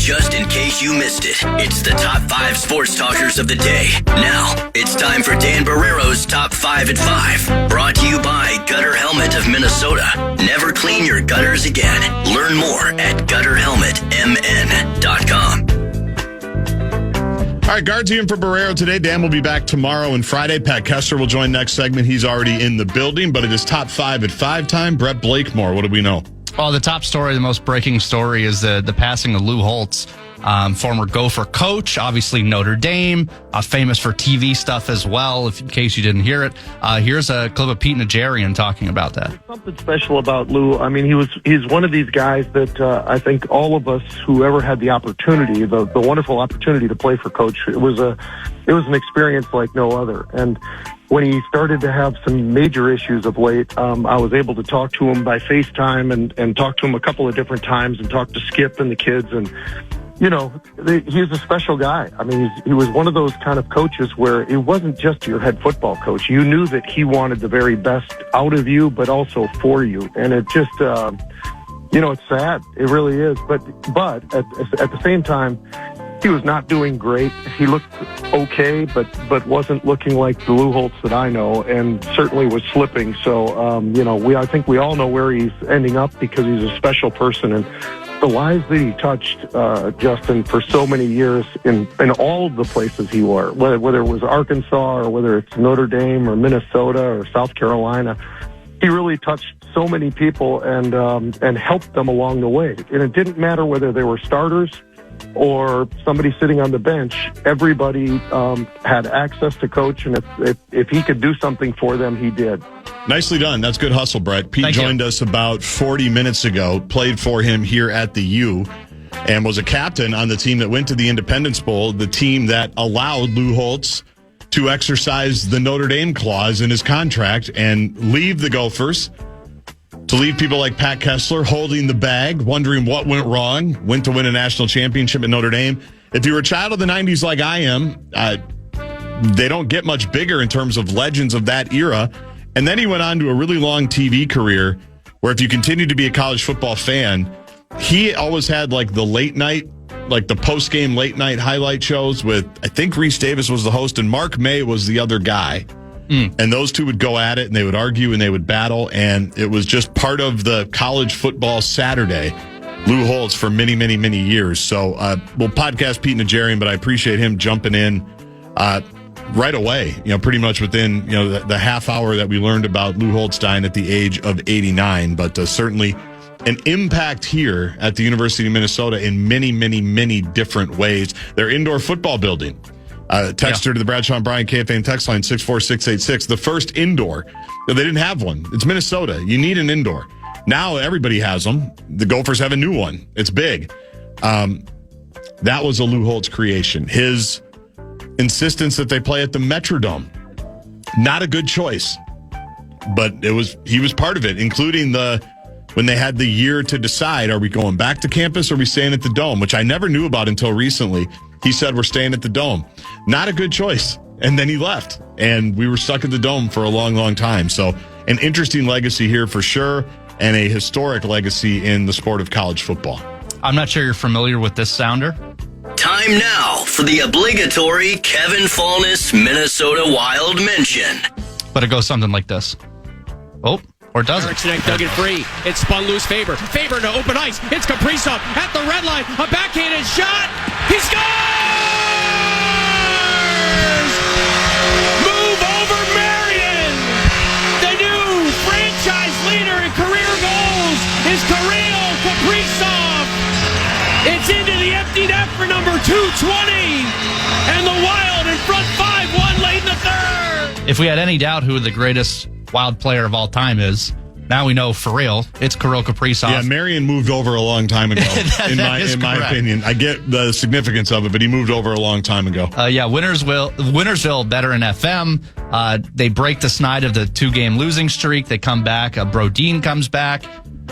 just in case you missed it, it's the top 5 sports talkers of the day. Now, it's time for Dan Barreiro's Top 5 at 5. Brought to you by Gutter Helmet of Minnesota. Never clean your gutters again. Learn more at gutterhelmetmn.com. All right, Guards in for Barreiro today. Dan will be back tomorrow and Friday. Pat Kessler will join next segment. He's already in the building, but it is Top 5 at 5 time. Brett Blakemore, what do we know? Well, the top story, the most breaking story is the passing of Lou Holtz, former Gopher coach, obviously Notre Dame, famous for TV stuff as well, in case you didn't hear it. Here's a clip of Pete Najarian talking about that. There's something special about Lou. I mean, he's one of these guys that I think all of us who ever had the opportunity, the wonderful opportunity to play for Coach, it was an experience like no other. And when he started to have some major issues of late, I was able to talk to him by FaceTime and talk to him a couple of different times and talk to Skip and the kids. And, you know, he's a special guy. I mean, he was one of those kind of coaches where it wasn't just your head football coach. You knew that he wanted the very best out of you, but also for you. And it just, it's sad. It really is. But at the same time, he was not doing great. He looked okay, but wasn't looking like the Lou Holtz that I know, and certainly was slipping. So, I think we all know where he's ending up because he's a special person. And the lives that he touched, Justin, for so many years in all the places he were, whether it was Arkansas or whether it's Notre Dame or Minnesota or South Carolina, he really touched so many people and helped them along the way. And it didn't matter whether they were starters or somebody sitting on the bench. Everybody had access to Coach, and if he could do something for them, he did. Nicely done. That's good hustle, Brett. Pete joined us about 40 minutes ago, played for him here at the U, and was a captain on the team that went to the Independence Bowl, the team that allowed Lou Holtz to exercise the Notre Dame clause in his contract and leave the Gophers, to leave people like Pat Kessler holding the bag, wondering what went wrong, went to win a national championship at Notre Dame. If you were a child of the 90s like I am, they don't get much bigger in terms of legends of that era. And then he went on to a really long TV career where if you continue to be a college football fan, he always had like the late night, like the post-game late night highlight shows with, I think Reese Davis was the host and Mark May was the other guy. And those two would go at it, and they would argue, and they would battle, and it was just part of the college football Saturday, Lou Holtz, for many, many, many years. So we'll podcast Pete Najarian, but I appreciate him jumping in right away, pretty much within the half hour that we learned about Lou Holtz dying at the age of 89. But certainly an impact here at the University of Minnesota in many, many, many different ways. Their indoor football building. Texter to the Bradshaw and Bryan KFAN text line 64686. The first indoor. They didn't have one. It's Minnesota. You need an indoor. Now everybody has them. The Gophers have a new one. It's big. That was a Lou Holtz creation. His insistence that they play at the Metrodome. Not a good choice. But he was part of it, including when they had the year to decide, are we going back to campus or are we staying at the Dome, which I never knew about until recently. He said, we're staying at the Dome. Not a good choice. And then he left. And we were stuck at the Dome for a long, long time. So an interesting legacy here for sure, and a historic legacy in the sport of college football. I'm not sure you're familiar with this sounder. Time now for the obligatory Kevin Fallness Minnesota Wild mention. But it goes something like this. Oh. Or does it? Eriksson dug it free. It spun loose. Faber to open ice. It's Kaprizov at the red line. A backhanded shot. He scores! Move over Marion! The new franchise leader in career goals is Kirill Kaprizov. It's into the empty net for number 220. And the Wild in front 5-1 late in the third. If we had any doubt who the greatest Wild player of all time is, now we know for real, it's Kirill Kaprizov. Yeah, Marion moved over a long time ago, in my opinion. I get the significance of it, but he moved over a long time ago. Wintersville better in FM. They break the snide of the 2-game losing streak. They come back. Brodin comes back.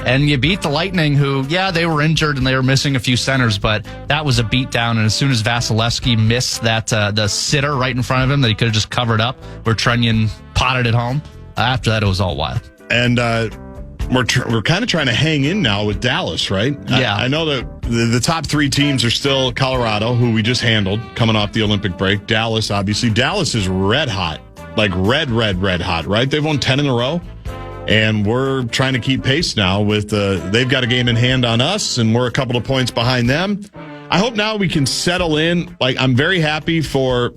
And you beat the Lightning, who, they were injured and they were missing a few centers, but that was a beatdown. And as soon as Vasilevsky missed that the sitter right in front of him that he could have just covered up, where Trenyon potted it home, after that it was all Wild. And we're kind of trying to hang in now with Dallas, right? Yeah. I know that the top 3 teams are still Colorado, who we just handled coming off the Olympic break. Dallas, obviously. Dallas is red hot, like red hot, right? They've won 10 in a row. And we're trying to keep pace now with they've got a game in hand on us, and we're a couple of points behind them. I hope now we can settle in. Like, I'm very happy for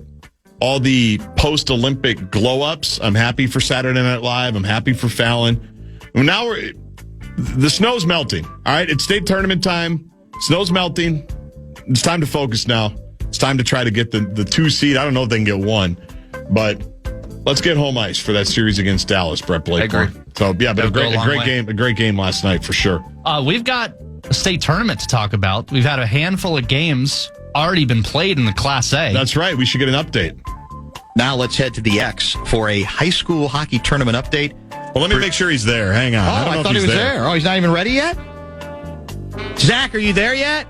all the post-Olympic glow-ups. I'm happy for Saturday Night Live. I'm happy for Fallon. Now the snow's melting. All right, it's state tournament time. Snow's melting. It's time to focus now. It's time to try to get the 2 seed. I don't know if they can get 1, but let's get home ice for that series against Dallas, Brett Blakemore. I agree. So, yeah, but a great game last night for sure. We've got a state tournament to talk about. We've had a handful of games already been played in the Class A. That's right. We should get an update. Now let's head to the X for a high school hockey tournament update. Well, let me make sure he's there. Hang on. I thought he was there. Oh, he's not even ready yet? Zach, are you there yet?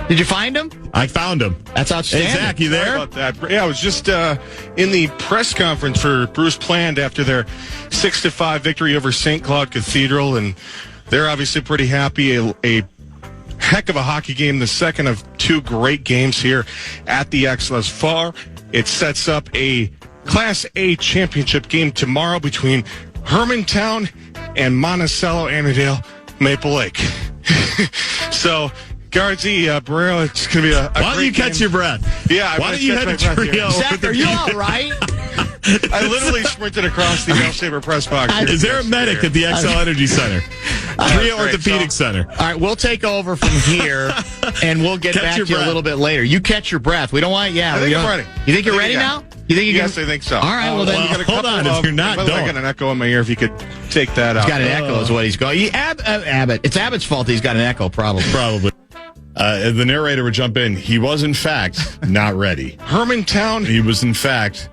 Did you find him? I found him. That's outstanding. Hey, Zach, you there? Sorry about that. Yeah, I was just in the press conference for Bruce Pland after their 6-5 victory over St. Cloud Cathedral, and they're obviously pretty happy. A heck of a hockey game, the second of 2 great games here at the X thus far. It sets up a Class A championship game tomorrow between Hermantown and Monticello Annandale Maple Lake. So, Guardsy, Barreiro, it's going to be a Why don't you catch game. your breath? Yeah, why don't you head to Trio? Zach, are you all right? I literally sprinted across the Bell Saber press box. Is there a medic at the XL Energy Center? Trio Orthopedic Center. All right, we'll take over from here, and we'll get back to you a little bit later. You catch your breath. We don't want, I think I'm ready. You think you're ready now? You think you Yes, I think so. All right, well then. Hold on, if you're not, I got an echo in my ear. If you could take that out. He's got an echo is what he's going. Abbott. It's Abbott's fault he's got an echo, probably. The narrator would jump in. He was, in fact, not ready. Hermantown. He was, in fact,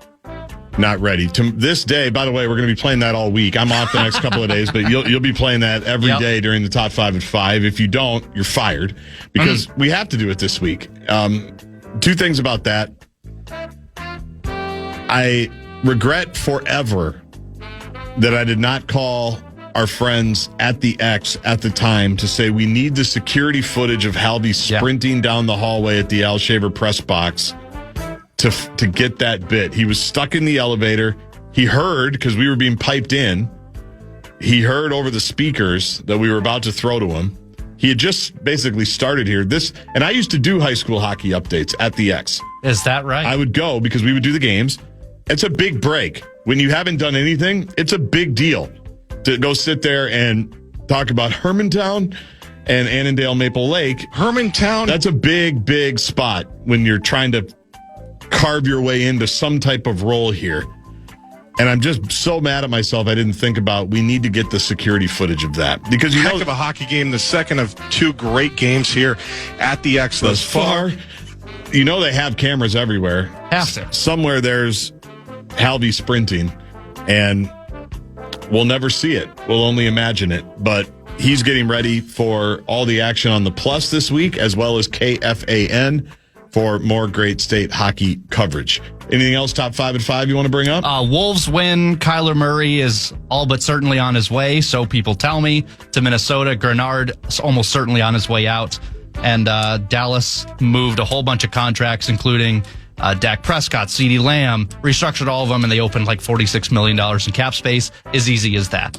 not ready. To this day, by the way, we're going to be playing that all week. I'm off the next couple of days, but you'll be playing that every day during the top 5 at 5. If you don't, you're fired because we have to do it this week. 2 things about that. I regret forever that I did not call our friends at the X at the time to say we need the security footage of Halby sprinting down the hallway at the Al Shaver press box to get that bit. He was stuck in the elevator. He heard, because we were being piped in, he heard over the speakers that we were about to throw to him. He had just basically started here. And I used to do high school hockey updates at the X. Is that right? I would go because we would do the games. It's a big break. When you haven't done anything, it's a big deal to go sit there and talk about Hermantown and Annandale Maple Lake. Hermantown. That's a big, big spot when you're trying to carve your way into some type of role here. And I'm just so mad at myself I didn't think about we need to get the security footage of that. Because Heck of a hockey game, the second of 2 great games here at the X thus far. You know they have cameras everywhere. Have to. Somewhere there's Halby sprinting, and we'll never see it. We'll only imagine it. But he's getting ready for all the action on the Plus this week, as well as KFAN for more great state hockey coverage. Anything else, top 5 at 5 you want to bring up? Wolves win. Kyler Murray is all but certainly on his way, so people tell me, to Minnesota. Grenard is almost certainly on his way out. And Dallas moved a whole bunch of contracts, including Dak Prescott, CeeDee Lamb, restructured all of them, and they opened like $46 million in cap space. As easy as that.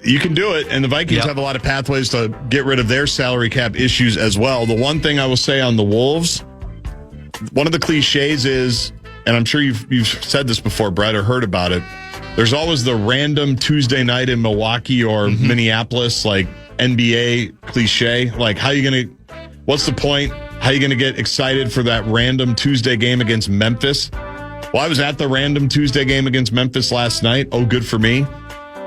You can do it, and the Vikings have a lot of pathways to get rid of their salary cap issues as well. The one thing I will say on the Wolves, one of the cliches is, and I'm sure you've said this before, Brett, or heard about it, there's always the random Tuesday night in Milwaukee or Minneapolis, like NBA cliche. Like, what's the point? How are you going to get excited for that random Tuesday game against Memphis? Well, I was at the random Tuesday game against Memphis last night. Oh, good for me.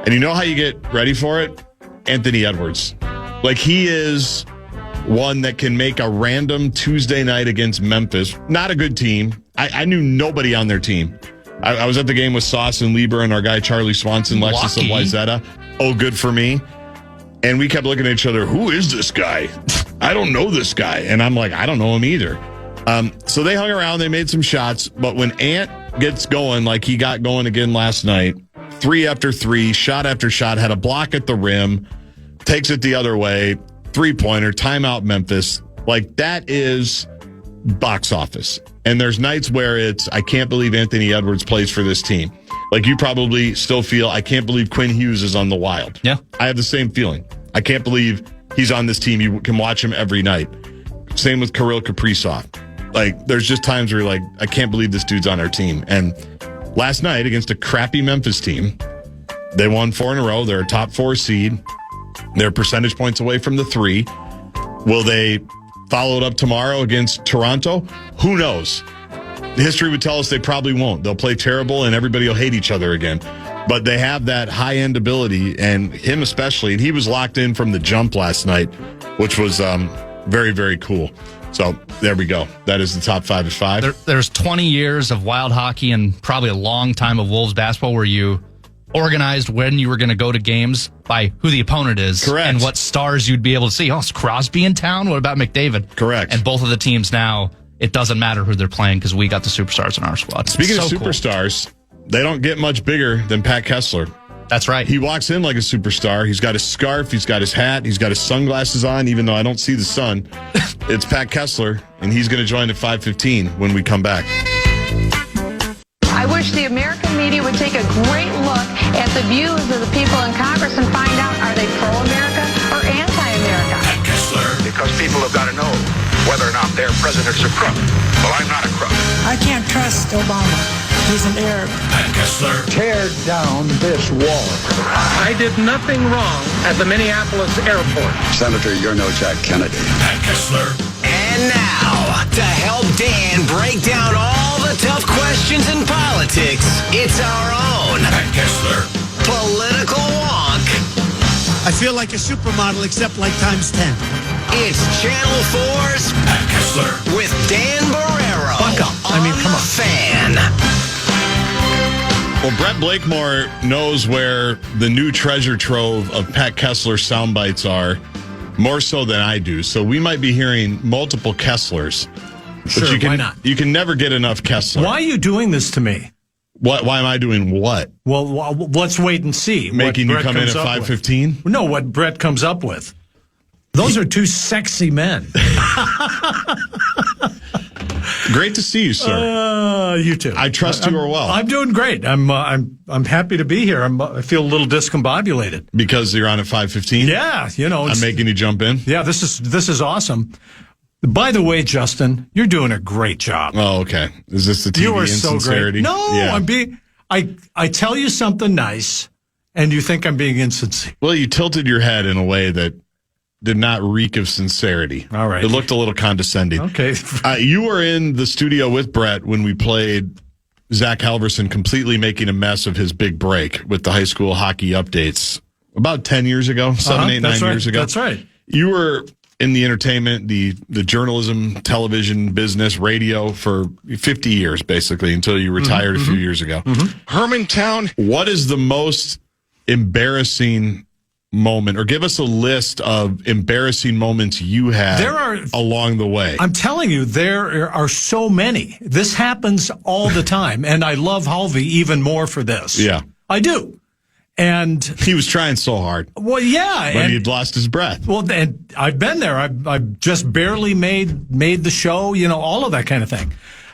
And you know how you get ready for it? Anthony Edwards. Like, he is one that can make a random Tuesday night against Memphis. Not a good team. I knew nobody on their team. I was at the game with Sauce and Lieber and our guy Charlie Swanson, Lexus of Wyzetta. Oh, good for me. And we kept looking at each other. Who is this guy? I don't know this guy. And I'm like, I don't know him either. So they hung around. They made some shots. But when Ant gets going, like he got going again last night, 3 after 3, shot after shot, had a block at the rim, takes it the other way. three-pointer, timeout Memphis. Like, that is box office. And there's nights where it's, I can't believe Anthony Edwards plays for this team. Like, you probably still feel, I can't believe Quinn Hughes is on the Wild. Yeah. I have the same feeling. I can't believe he's on this team. You can watch him every night. Same with Kirill Kaprizov. Like, there's just times where you're like, I can't believe this dude's on our team. And last night, against a crappy Memphis team, they won 4 in a row. They're a top 4 seed. They're percentage points away from the 3. Will they follow it up tomorrow against Toronto? Who knows? History would tell us they probably won't. They'll play terrible and everybody will hate each other again. But they have that high-end ability, and him especially. And he was locked in from the jump last night, which was very, very cool. So there we go. That is the top 5 at 5. There's 20 years of Wild hockey and probably a long time of Wolves basketball where you organized when you were going to go to games by who the opponent is. Correct. And what stars you'd be able to see. Oh, is Crosby in town? What about McDavid? Correct. And both of the teams now, it doesn't matter who they're playing because we got the superstars in our squad. Speaking of cool. superstars, they don't get much bigger than Pat Kessler. That's right. He walks in like a superstar. He's got his scarf. He's got his hat. He's got his sunglasses on, even though I don't see the sun. It's Pat Kessler, and he's going to join at 5:15 when we come back. I wish the American media would take a great look at the views of the people in Congress and find out, are they pro-America or anti-America? Pat Kessler. Because people have got to know whether or not their president's a crook. Well, I'm not a crook. I can't trust Obama. He's an Arab. Pat Kessler. Tear down this wall. I did nothing wrong at the Minneapolis airport. Senator, you're no Jack Kennedy. Pat Kessler. And now, to help Dan break down all the tough questions in politics, it's our own Pat Kessler. Political Wonk. I feel like a supermodel, except like times 10. It's Channel 4's Pat Kessler. with Dan Barreiro. Buck up. I mean, come on. Fan. Well, Brett Blakemore knows where the new treasure trove of Pat Kessler sound bites are, more so than I do. So we might be hearing multiple Kesslers. Sure, why not? You can never get enough Kessler. Why are you doing this to me? Why am I doing what? Well, let's wait and see. Making you come in at 5:15? No, what Brett comes up with. Those are two sexy men. Great to see you, sir. You too. I trust you are well. I'm doing great. I'm happy to be here. I feel a little discombobulated Because you're on at 5:15? Yeah, I'm making you jump in? Yeah, this is awesome. By the way, Justin, you're doing a great job. Oh, okay. Is this the TV You are insincerity? so great. No, Yeah. I tell you something nice, and you think I'm being insincere. Well, you tilted your head in a way that did not reek of sincerity. All right. It looked a little condescending. Okay. You were in the studio with Brett when we played Zach Halverson completely making a mess of his big break with the high school hockey updates about 10 years ago, 7, 8, 9 years ago. That's right. You were in the entertainment, the journalism, television business, radio for 50 years, basically, until you retired a few years ago. Hermantown. What is the most embarrassing moment, or give us a list of embarrassing moments you had along the way? I'm telling you, there are so many. This happens all the time, and I love Halvey even more for this. Yeah. I do. And he was trying so hard. Well, yeah. But he'd lost his breath. Well, and I've been there. I've just barely made the show, all of that kind of thing.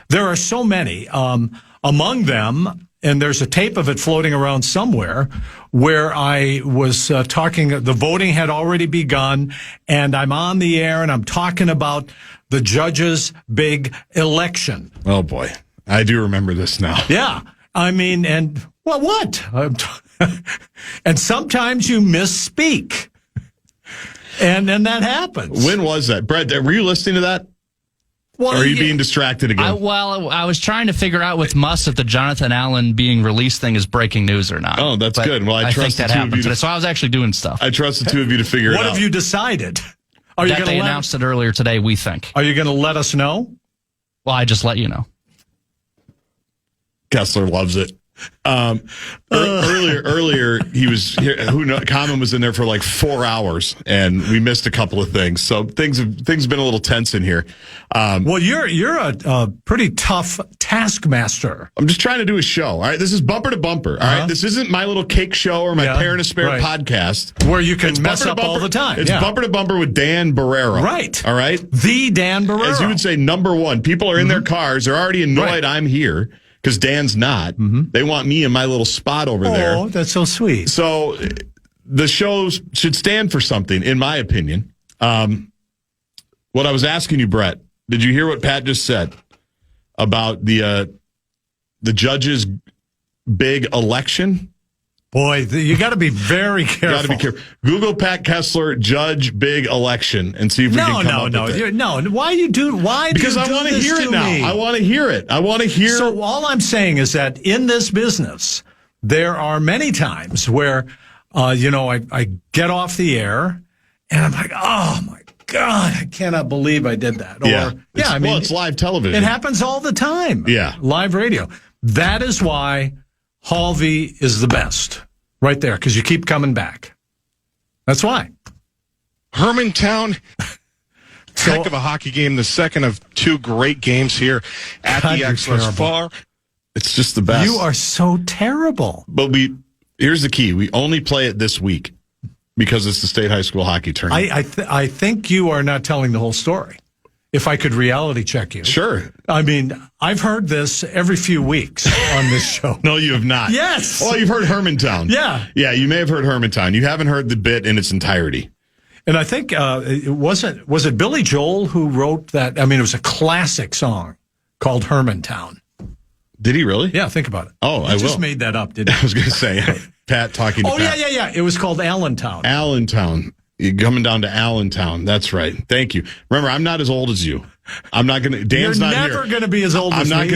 There are so many. Among them, and there's a tape of it floating around somewhere, where I was talking, the voting had already begun, and I'm on the air, and I'm talking about the judge's big election. Oh, boy. I do remember this now. Yeah. I mean, and, well, what? And sometimes you misspeak. And then that happens. When was that? Brett, were you listening to that? Well, or are you being distracted again? I was trying to figure out with Muss if the Jonathan Allen being released thing is breaking news or not. Oh, that's good. Well, I trust think that happened today, so I was actually doing stuff. I trust the two of you to figure it out. What have you decided? Are you that they announced it earlier today, we think. Are you going to let us know? Well, I just let you know. Kessler loves it. Earlier, he was here. Common was in there for like 4 hours, and we missed a couple of things. So things have been a little tense in here. Well, you're a pretty tough taskmaster. I'm just trying to do a show. All right, this is bumper to bumper. All right, this isn't my little cake show or my Parent of Spirit podcast where you can mess up all the time. It's bumper to bumper with Dan Barreiro. Right. All right, the Dan Barreiro. As you would say, number one. People are in their cars. They're already annoyed I'm here. Because Dan's not. They want me in my little spot over there. Oh, that's so sweet. So the shows should stand for something, in my opinion. What I was asking you, Brett, did you hear what Pat just said about the judge's big election? Boy, you got to be very careful. Got to be careful. Google Pat Kessler judge big election and see if we can come up with it. No. Why do you do? Because I want to hear it now. I want to hear it. I want to hear. So all I'm saying is that in this business, there are many times where, I get off the air and I'm like, oh my God, I cannot believe I did that. It's live television. It happens all the time. Yeah, live radio. That is why Halvey is the best. Right there, because you keep coming back. That's why. Hermantown, heck of a hockey game. The second of two great games here at the Exelers Far. It's just the best. You are so terrible. But here's the key. We only play it this week because it's the state high school hockey tournament. I think you are not telling the whole story. If I could reality check you. Sure. I mean, I've heard this every few weeks on this show. No, you have not. Yes. Well, you've heard Hermantown. Yeah. Yeah, you may have heard Hermantown. You haven't heard the bit in its entirety. And I think, was it Billy Joel who wrote that? I mean, it was a classic song called Hermantown. Did he really? Yeah, think about it. Oh, I just made that up, didn't he? I was going to say, Pat talking to Pat. Yeah. It was called Allentown. Allentown. You're coming down to Allentown. That's right. Thank you. Remember, I'm not as old as you. I'm not going to. Dan's not here. You're never going to be as old as me. I'm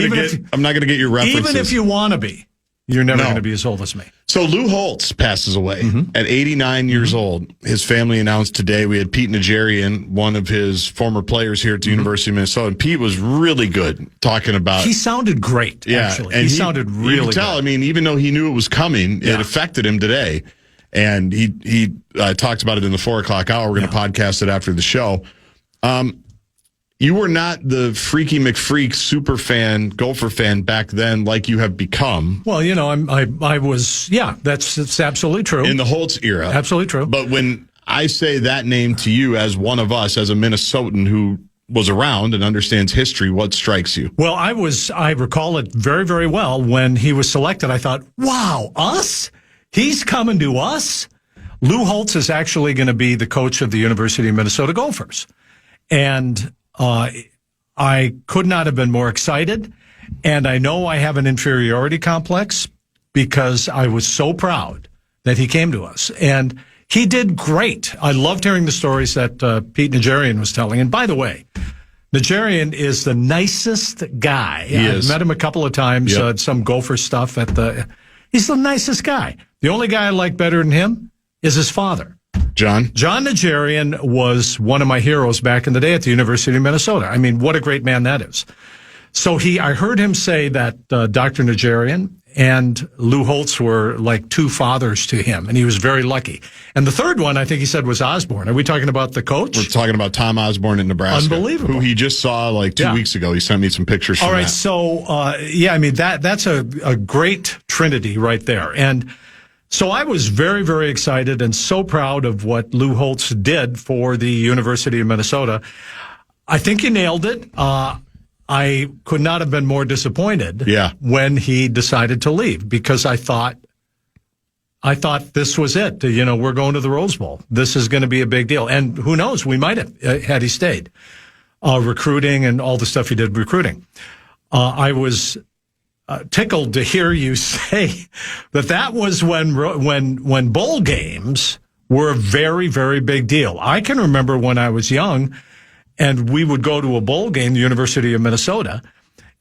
not going to get your references. Even if you want to be, you're never going to be as old as me. So Lou Holtz passes away at 89 years old. His family announced today. We had Pete Nigerian, one of his former players here at the University of Minnesota. And Pete was really good talking about. He sounded great. Actually, and he sounded really. You could tell. Good. I mean, even though he knew it was coming, it affected him today. And he talked about it in the 4 o'clock hour. We're going to podcast it after the show. You were not the Freaky McFreak super fan, Gopher fan back then, like you have become. Well, I was. Yeah, that's absolutely true. In the Holtz era, absolutely true. But when I say that name to you as one of us, as a Minnesotan who was around and understands history, what strikes you? Well, I recall it very, very well when he was selected. I thought, wow, us. He's coming to us. Lou Holtz is actually going to be the coach of the University of Minnesota Gophers. And I could not have been more excited. And I know I have an inferiority complex because I was so proud that he came to us. And he did great. I loved hearing the stories that Pete Nigerian was telling. And by the way, Nigerian is the nicest guy. I've met him a couple of times, some Gopher stuff he's the nicest guy. The only guy I like better than him is his father. John Nigerian was one of my heroes back in the day at the University of Minnesota. I mean, what a great man that is. So I heard him say that Dr. Nigerian and Lou Holtz were like two fathers to him, and he was very lucky. And the third one, I think he said, was Osborne. Are we talking about the coach? We're talking about Tom Osborne in Nebraska. Unbelievable. Who he just saw like 2 weeks ago. He sent me some pictures from All right, that. so, I mean, that's a great trinity right there. And so I was very, very excited and so proud of what Lou Holtz did for the University of Minnesota. I think he nailed it. I could not have been more disappointed when he decided to leave because I thought this was it. We're going to the Rose Bowl. This is going to be a big deal. And who knows, we might have had he stayed. Recruiting and all the stuff he did recruiting. I was tickled to hear you say that was when bowl games were a very, very big deal. I can remember when I was young and we would go to a bowl game, the University of Minnesota,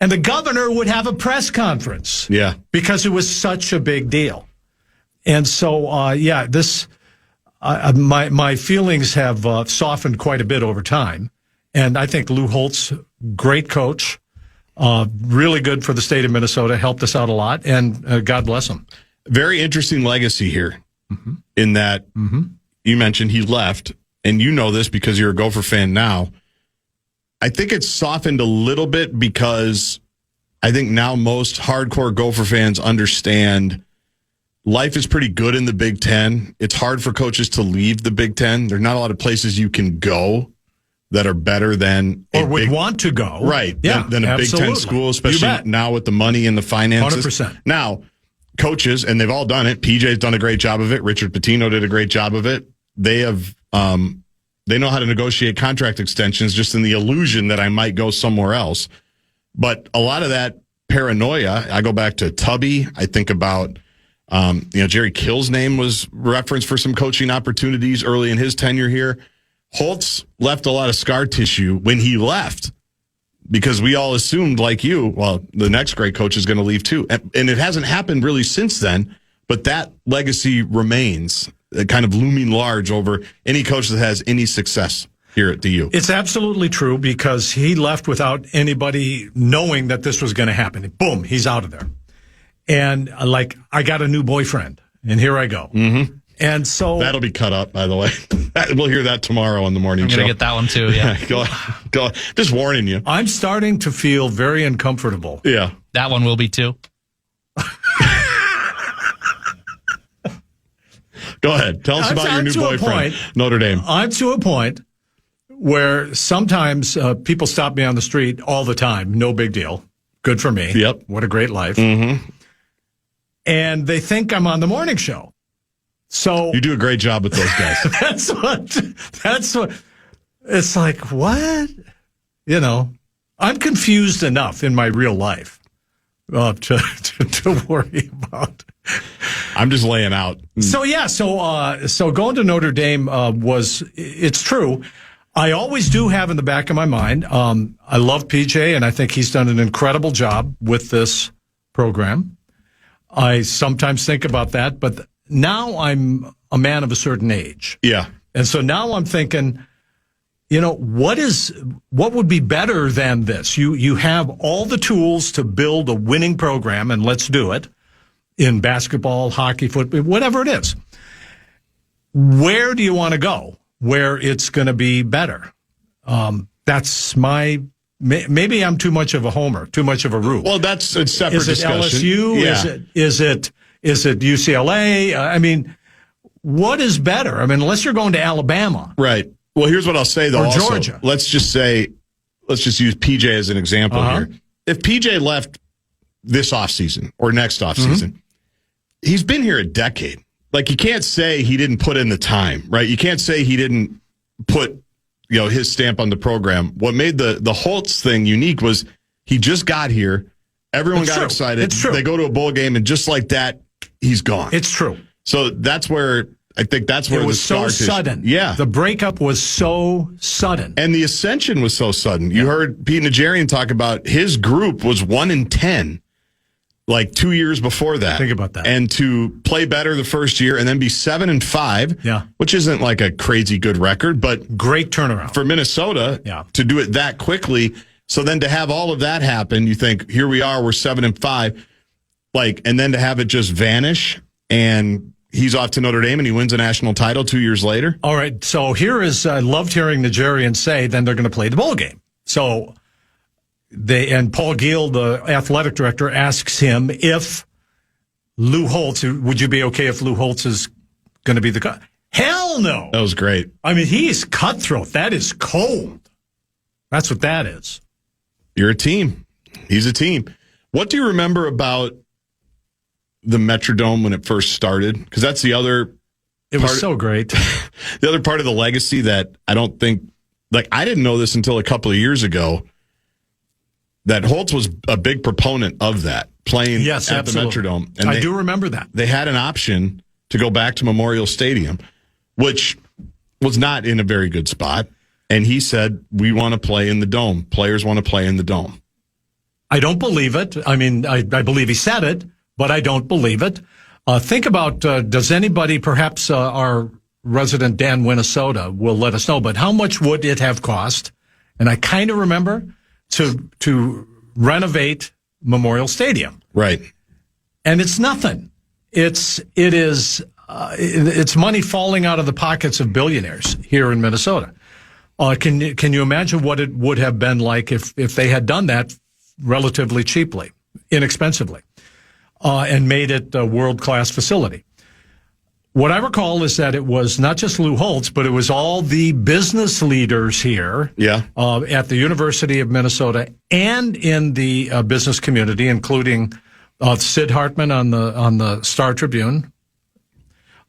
and the governor would have a press conference. Yeah. Because it was such a big deal. And so, my feelings have softened quite a bit over time. And I think Lou Holtz, great coach. Really good for the state of Minnesota, helped us out a lot, and God bless him. Very interesting legacy here in that you mentioned he left, and you know this because you're a Gopher fan now. I think it's softened a little bit because I think now most hardcore Gopher fans understand life is pretty good in the Big Ten. It's hard for coaches to leave the Big Ten. There's not a lot of places you can go that are better than or would want to go. Right. Yeah, than a Big Ten school, especially now with the money and the finances. 100%. Now, coaches, and they've all done it. PJ's done a great job of it. Richard Pitino did a great job of it. They have, they know how to negotiate contract extensions just in the illusion that I might go somewhere else. But a lot of that paranoia, I go back to Tubby. I think about, Jerry Kill's name was referenced for some coaching opportunities early in his tenure here. Holtz left a lot of scar tissue when he left because we all assumed, like you, well, the next great coach is going to leave too. And it hasn't happened really since then, but that legacy remains kind of looming large over any coach that has any success here at the U. It's absolutely true because he left without anybody knowing that this was going to happen. Boom, he's out of there. And I got a new boyfriend, and here I go. Mm-hmm. And so that'll be cut up, by the way. We'll hear that tomorrow on the morning show. I'm going to get that one too, yeah. Go. Just warning you. I'm starting to feel very uncomfortable. Yeah. That one will be too. Go ahead. Tell us about your new boyfriend, Notre Dame. I'm to a point where sometimes people stop me on the street all the time. No big deal. Good for me. Yep. What a great life. Mm-hmm. And they think I'm on the morning show. So you do a great job with those guys. That's what it's like. What? I'm confused enough in my real life to worry about. I'm just laying out. So yeah, so going to Notre Dame it's true. I always do have in the back of my mind. I love PJ, and I think he's done an incredible job with this program. I sometimes think about that, but now I'm a man of a certain age. Yeah. And so now I'm thinking, what would be better than this? You have all the tools to build a winning program, and let's do it in basketball, hockey, football, whatever it is. Where do you want to go where it's going to be better? That's maybe I'm too much of a homer, too much of a Rube. Well, that's a separate discussion. Is it LSU? Yeah. Is it UCLA? What is better? Unless you're going to Alabama. Right. Well, here's what I'll say, though. Or also, Georgia. Let's just use PJ as an example here. If PJ left this offseason or next offseason, he's been here a decade. You can't say he didn't put in the time, right? You can't say he didn't put, his stamp on the program. What made the Holtz thing unique was he just got here. Everyone got excited. It's true. They go to a bowl game, and just like that, he's gone. It's true. So that's where it was so sudden. Yeah. The breakup was so sudden. And the ascension was so sudden. You heard Pete Najarian talk about his group was 1-10, 2 years before that. Think about that. And to play better the first year and then be 7-5, which isn't a crazy good record, but great turnaround for Minnesota to do it that quickly. So then to have all of that happen, you think, here we are, we're 7-5, and then to have it just vanish, and he's off to Notre Dame and he wins a national title 2 years later. All right. So I loved hearing Najarian say, then they're going to play the bowl game. So and Paul Giel, the athletic director, asks him if Lou Holtz, would you be okay if Lou Holtz is going to be the coach? Hell no. That was great. He's cutthroat. That is cold. That's what that is. You're a team. He's a team. What do you remember about the Metrodome when it first started? Because that's the other. It was so great. The other part of the legacy that I don't think, I didn't know this until a couple of years ago, that Holtz was a big proponent of that, playing at the Metrodome. And I do remember that. They had an option to go back to Memorial Stadium, which was not in a very good spot. And he said, we want to play in the Dome. Players want to play in the Dome. I don't believe it. I believe he said it, but I don't believe it. Think about, does anybody, perhaps our resident Dan Minnesota will let us know, but how much would it have cost? And I kind of remember to renovate Memorial Stadium. Right. And it's nothing. It's money falling out of the pockets of billionaires here in Minnesota. Can you imagine what it would have been like if they had done that relatively cheaply, inexpensively, and made it a world-class facility? What I recall is that it was not just Lou Holtz, but it was all the business leaders here at the University of Minnesota and in the business community, including Sid Hartman on the Star Tribune.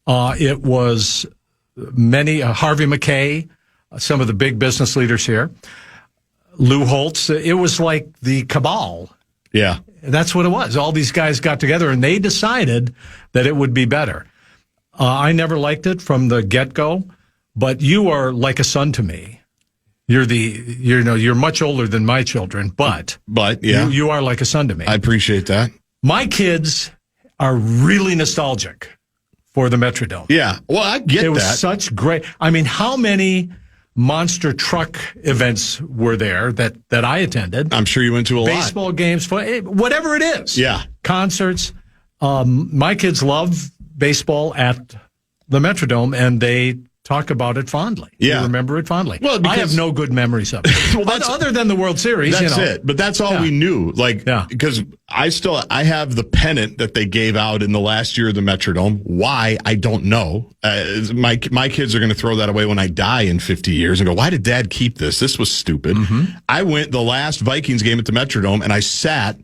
It was many, Harvey McKay, some of the big business leaders here. Lou Holtz, it was like the cabal. Yeah. That's what it was. All these guys got together and they decided that it would be better. I never liked it from the get-go, but you are like a son to me. You're much older than my children, but yeah, you are like a son to me. I appreciate that. My kids are really nostalgic for the Metrodome. Yeah, well, I get that. It was such great. I mean, how many monster truck events were there that I attended? I'm sure you went to a lot. Baseball games, whatever it is. Yeah. Concerts. My kids love baseball at the Metrodome, and they talk about it fondly. Yeah. They remember it fondly. Well, I have no good memories of it. Well, other than the World Series. That's it. But that's all we knew. Because I have the pennant that they gave out in the last year of the Metrodome. Why? I don't know. My kids are going to throw that away when I die in 50 years and go, why did Dad keep this? This was stupid. Mm-hmm. I went the last Vikings game at the Metrodome, and I sat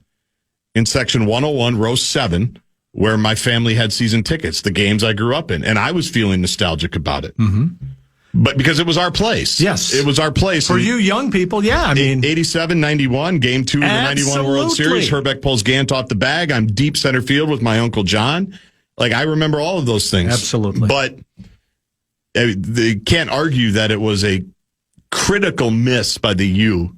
in section 101, row 7, where my family had season tickets, the games I grew up in. And I was feeling nostalgic about it. Mm-hmm. But because it was our place. Yes. It was our place. For you young people, yeah. I mean, 87, 91, game 2 of the 91 World Series. Herbeck pulls Gant off the bag. I'm deep center field with my Uncle John. I remember all of those things. Absolutely. But they can't argue that it was a critical miss by the U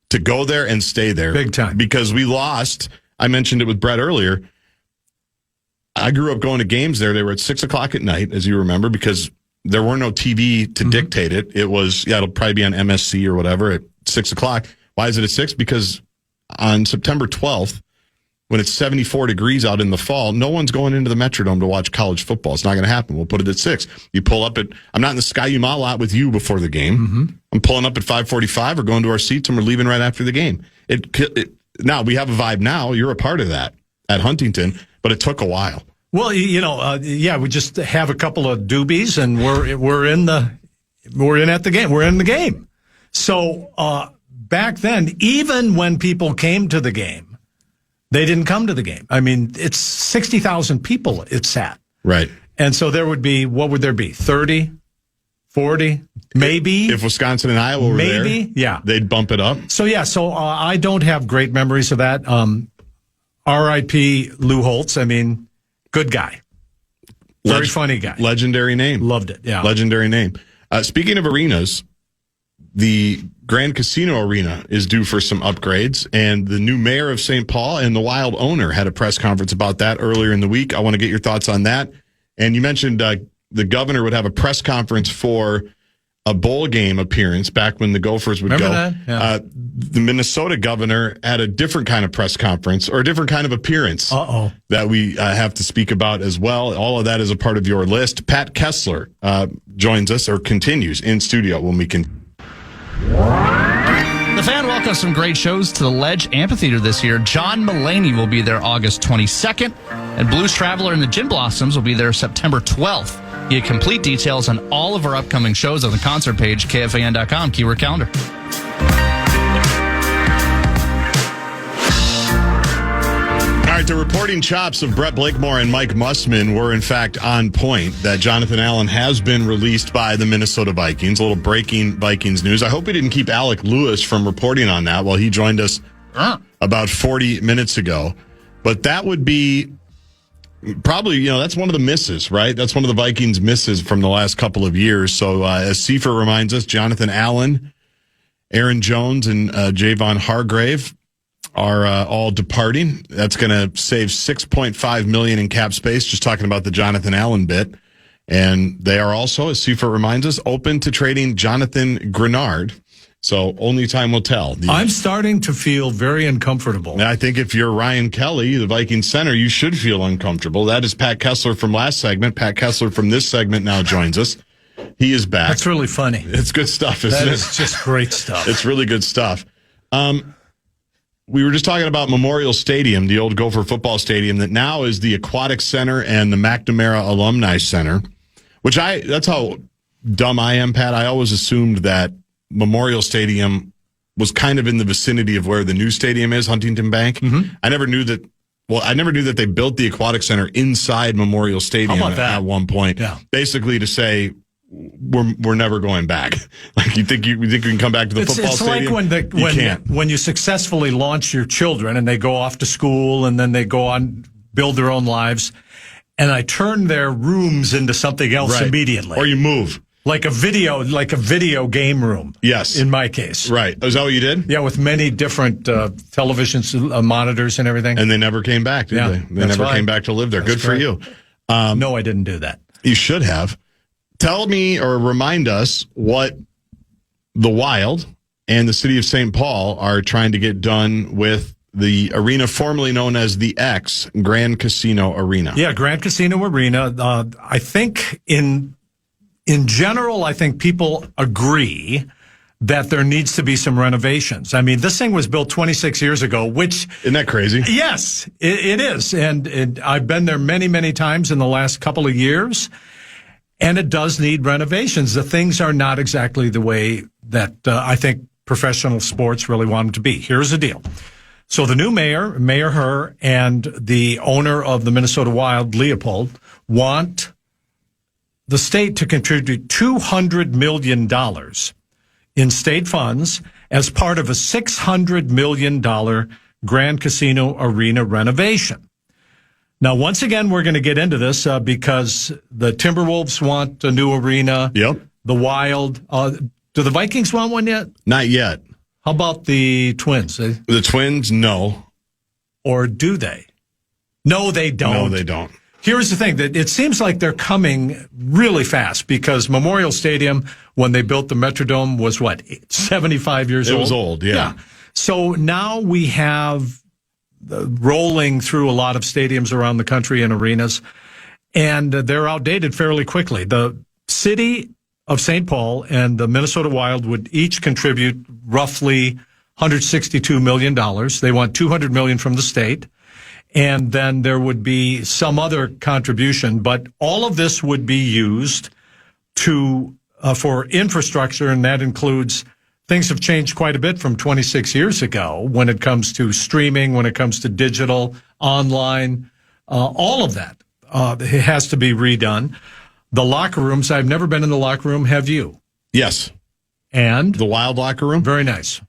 to go there and stay there. Big time. Because we lost. I mentioned it with Brett earlier. I grew up going to games there. They were at 6 o'clock at night, as you remember, because there were no TV to dictate it. It was, it'll probably be on MSC or whatever at 6 o'clock. Why is it at 6? Because on September 12th, when it's 74 degrees out in the fall, no one's going into the Metrodome to watch college football. It's not going to happen. We'll put it at 6. You pull up at, I'm not in the Ski-U-Mah lot with you before the game. Mm-hmm. I'm pulling up at 5:45 or going to our seats and we're leaving right after the game. Now, we have a vibe now. You're a part of that at Huntington, but it took a while. Well, we just have a couple of doobies and we're in at the game. We're in the game. So back then, even when people came to the game, they didn't come to the game. I mean, it's 60,000 people it sat. Right. And so there would be, what would there be? 30, 40, maybe. If Wisconsin and Iowa were there, yeah, they'd bump it up. So I don't have great memories of that. R.I.P. Lou Holtz. I mean, good guy. Very funny guy. Legendary name. Loved it, yeah. Legendary name. Speaking of arenas, the Grand Casino Arena is due for some upgrades, and the new mayor of St. Paul and the Wild owner had a press conference about that earlier in the week. I want to get your thoughts on that. And you mentioned the governor would have a press conference for a bowl game appearance back when the Gophers would Remember go. That? Yeah. The Minnesota governor had a different kind of press conference or a different kind of appearance that we have to speak about as well. All of that is a part of your list. Pat Kessler joins us or continues in studio when we can. The Fan welcomes some great shows to the Ledge Amphitheater this year. John Mulaney will be there August 22nd, and Blues Traveler and the Gin Blossoms will be there September 12th. Get complete details on all of our upcoming shows on the concert page, KFAN.com, keyword calendar. All right, the reporting chops of Brett Blakemore and Mike Mussman were, in fact, on point that Jonathan Allen has been released by the Minnesota Vikings. A little breaking Vikings news. I hope we didn't keep Alec Lewis from reporting on that while he joined us about 40 minutes ago. But that would be probably, that's one of the misses, right? That's one of the Vikings' misses from the last couple of years. So as Seifer reminds us, Jonathan Allen, Aaron Jones, and Javon Hargrave are all departing. That's going to save $6.5 million in cap space, just talking about the Jonathan Allen bit. And they are also, as Seifer reminds us, open to trading Jonathan Grenard. So only time will tell. I'm starting to feel very uncomfortable. And I think if you're Ryan Kelly, the Vikings center, you should feel uncomfortable. That is Pat Kessler from last segment. Pat Kessler from this segment now joins us. He is back. That's really funny. It's good stuff, isn't it? That is just great stuff. It's really good stuff. We were just talking about Memorial Stadium, the old Gopher football stadium that now is the Aquatic Center and the McNamara Alumni Center, which that's how dumb I am, Pat. I always assumed that Memorial Stadium was kind of in the vicinity of where the new stadium is, Huntington Bank. Mm-hmm. I never knew that they built the Aquatic Center inside Memorial Stadium at one point. Yeah. Basically to say we're never going back. Like you think we can come back to the football stadium? It's like when you successfully launch your children and they go off to school and then they go on build their own lives, and I turn their rooms into something else immediately. Or you move. Like a video game room. Yes. In my case. Right. Is that what you did? Yeah, with many different televisions, monitors and everything. And they never came back, did they? They never came back to live there. Good for you. No, I didn't do that. You should have. Tell me or remind us what the Wild and the city of St. Paul are trying to get done with the arena formerly known as the X, Grand Casino Arena. Yeah, Grand Casino Arena. I think in general, I think people agree that there needs to be some renovations. I mean, this thing was built 26 years ago, which... Isn't that crazy? Yes, it is. And I've been there many, many times in the last couple of years, and it does need renovations. The things are not exactly the way that I think professional sports really want them to be. Here's the deal. So the new mayor, Mayor Herr, and the owner of the Minnesota Wild, Leopold, want the state to contribute $200 million in state funds as part of a $600 million Grand Casino Arena renovation. Now, once again, we're going to get into this because the Timberwolves want a new arena. Yep. The Wild. Do the Vikings want one yet? Not yet. How about the Twins? The Twins, no. Or do they? No, they don't. No, they don't. Here's the thing, that it seems like they're coming really fast because Memorial Stadium, when they built the Metrodome, was 75 years old? It was old, yeah. So now we have rolling through a lot of stadiums around the country and arenas, and they're outdated fairly quickly. The city of St. Paul and the Minnesota Wild would each contribute roughly $162 million. They want $200 million from the state. And then there would be some other contribution, but all of this would be used for infrastructure, and that includes things have changed quite a bit from 26 years ago when it comes to streaming, when it comes to digital, online, all of that. It has to be redone. The locker rooms, I've never been in the locker room. Have you? Yes. And? The Wild locker room? Very nice.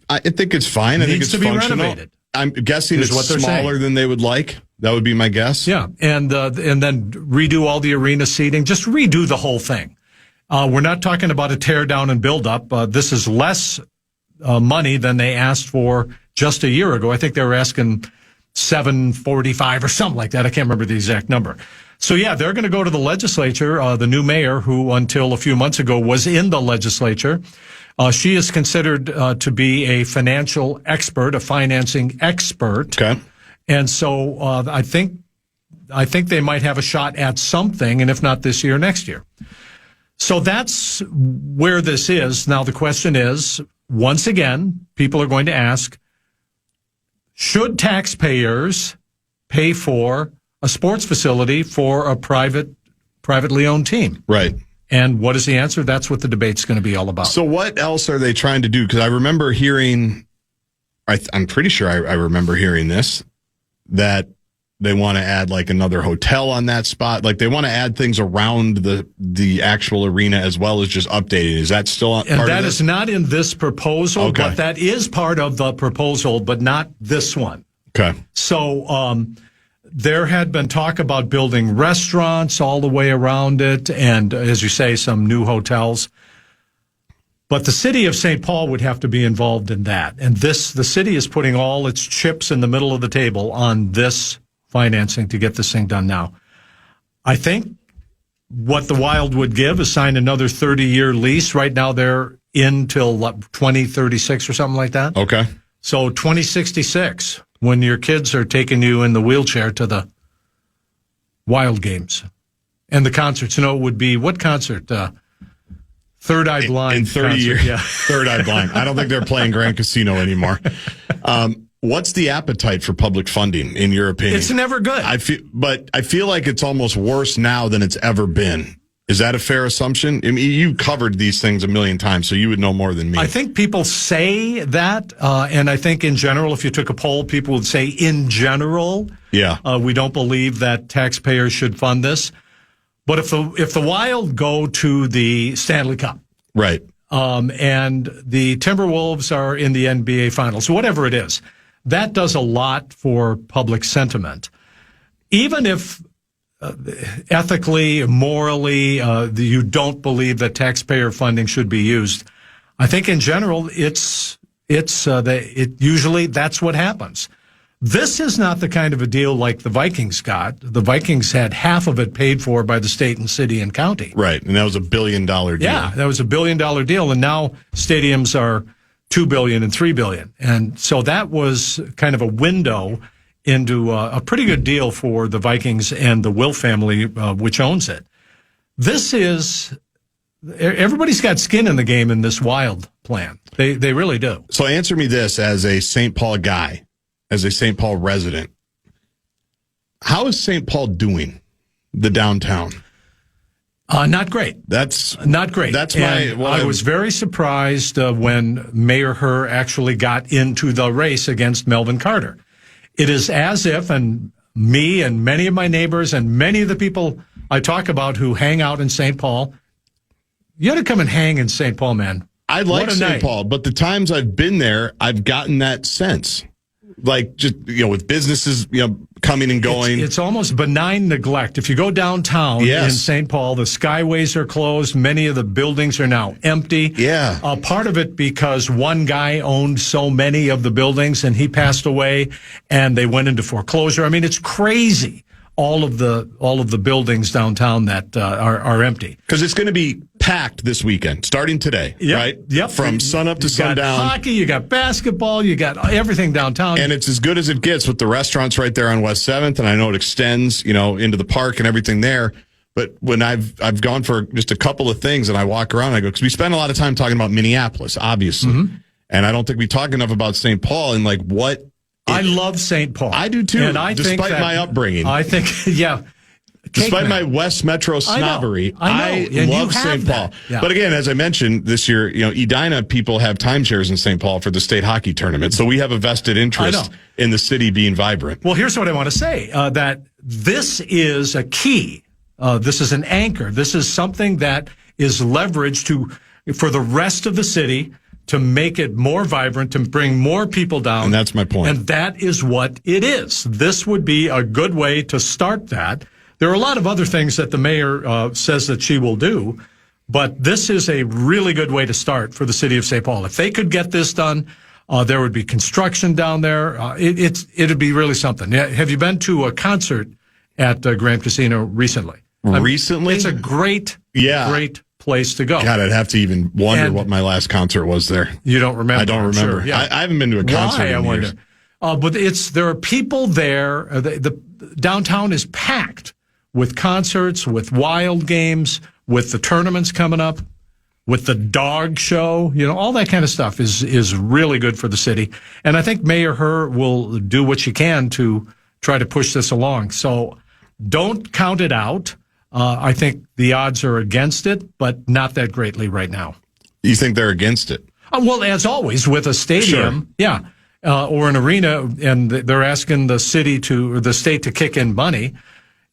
I think it's fine. I think it's functional. Renovated. I'm guessing it's smaller than they would like. That would be my guess. Yeah, and then redo all the arena seating. Just redo the whole thing. We're not talking about a tear down and build up. This is less money than they asked for just a year ago. I think they were asking $745 or something like that. I can't remember the exact number. So yeah, they're going to go to the legislature. The new mayor, who until a few months ago was in the legislature. She is considered to be a financial expert, a financing expert. Okay. And so I think they might have a shot at something, and if not this year, next year. So that's where this is. Now the question is, once again, people are going to ask, should taxpayers pay for a sports facility for a privately owned team? Right. And what is the answer? That's what the debate's going to be all about. So what else are they trying to do? Because I remember hearing, I'm pretty sure I remember hearing this, that they want to add like another hotel on that spot. Like they want to add things around the actual arena as well as just updating. Is that still part of this? And that is not in this proposal, okay. But that is part of the proposal, but not this one. Okay. So, there had been talk about building restaurants all the way around it, and as you say, some new hotels. But the city of St. Paul would have to be involved in that. And the city is putting all its chips in the middle of the table on this financing to get this thing done now. I think what the Wild would give is sign another 30-year lease. Right now they're until 2036 or something like that. Okay. So 2066, when your kids are taking you in the wheelchair to the Wild games and the concerts. It would be what concert? Third Eye Blind. In 30 concert. years. Yeah. Third Eye Blind. I don't think they're playing Grand Casino anymore. What's the appetite for public funding, in your opinion? It's never good. I feel like it's almost worse now than it's ever been. Is that a fair assumption? I mean, you covered these things a million times, so you would know more than me. I think people say that, and I think in general, if you took a poll, people would say in general, we don't believe that taxpayers should fund this. But if the Wild go to the Stanley Cup, right, and the Timberwolves are in the NBA Finals, whatever it is, that does a lot for public sentiment. Even if ethically, morally, you don't believe that taxpayer funding should be used, I think in general, usually that's what happens. This is not the kind of a deal like the Vikings got. The Vikings had half of it paid for by the state and city and county. Right, and that was $1 billion deal. Yeah, that was $1 billion deal, and now stadiums are $2 billion and $3 billion. And so that was kind of a window into a pretty good deal for the Vikings and the Will family, which owns it. This is, everybody's got skin in the game in this Wild plan. They really do. So answer me this as a St. Paul guy, as a St. Paul resident. How is St. Paul doing, the downtown? Not great. That's not great. That's I was very surprised when Mayor Herr actually got into the race against Melvin Carter. It is as if, and me and many of my neighbors and many of the people I talk about who hang out in St. Paul, you ought to come and hang in St. Paul, man. I like St. Paul, but the times I've been there, I've gotten that sense. Like, just, with businesses, coming and going. It's almost benign neglect. If you go downtown in St. Paul, the skyways are closed. Many of the buildings are now empty. Yeah. Part of it because one guy owned so many of the buildings and he passed away and they went into foreclosure. I mean, it's crazy. All of the buildings downtown that are empty. Because it's going to be packed this weekend, starting today, right? Yep. From sun up to sundown. You got hockey, you got basketball, you got everything downtown. And it's as good as it gets with the restaurants right there on West 7th, and I know it extends, into the park and everything there. But when I've gone for just a couple of things and I walk around, I go, because we spend a lot of time talking about Minneapolis, obviously. Mm-hmm. And I don't think we talk enough about St. Paul and what. I love St. Paul. I do too, and despite my upbringing. I think, yeah. Despite my West Metro snobbery, I love St. Paul. Yeah. But again, as I mentioned, this year, Edina people have timeshares in St. Paul for the state hockey tournament. So we have a vested interest in the city being vibrant. Well, here's what I want to say, that this is a key. This is an anchor. This is something that is leveraged for the rest of the city to make it more vibrant, to bring more people down. And that's my point. And that is what it is. This would be a good way to start that. There are a lot of other things that the mayor says that she will do, but this is a really good way to start for the city of St. Paul. If they could get this done, there would be construction down there. It'd be really something. Have you been to a concert at Grand Casino recently? Recently? It's a great place to go. God, I'd have to even wonder what my last concert was there. You don't remember? I don't remember. Sure, yeah. I haven't been to a concert in years. But there are people there. The downtown is packed with concerts, with Wild games, with the tournaments coming up, with the dog show. All that kind of stuff is really good for the city. And I think Mayor Herr will do what she can to try to push this along. So don't count it out. I think the odds are against it, but not that greatly right now. You think they're against it? Well, as always, with a stadium, sure. Or an arena, and they're asking the state to kick in money.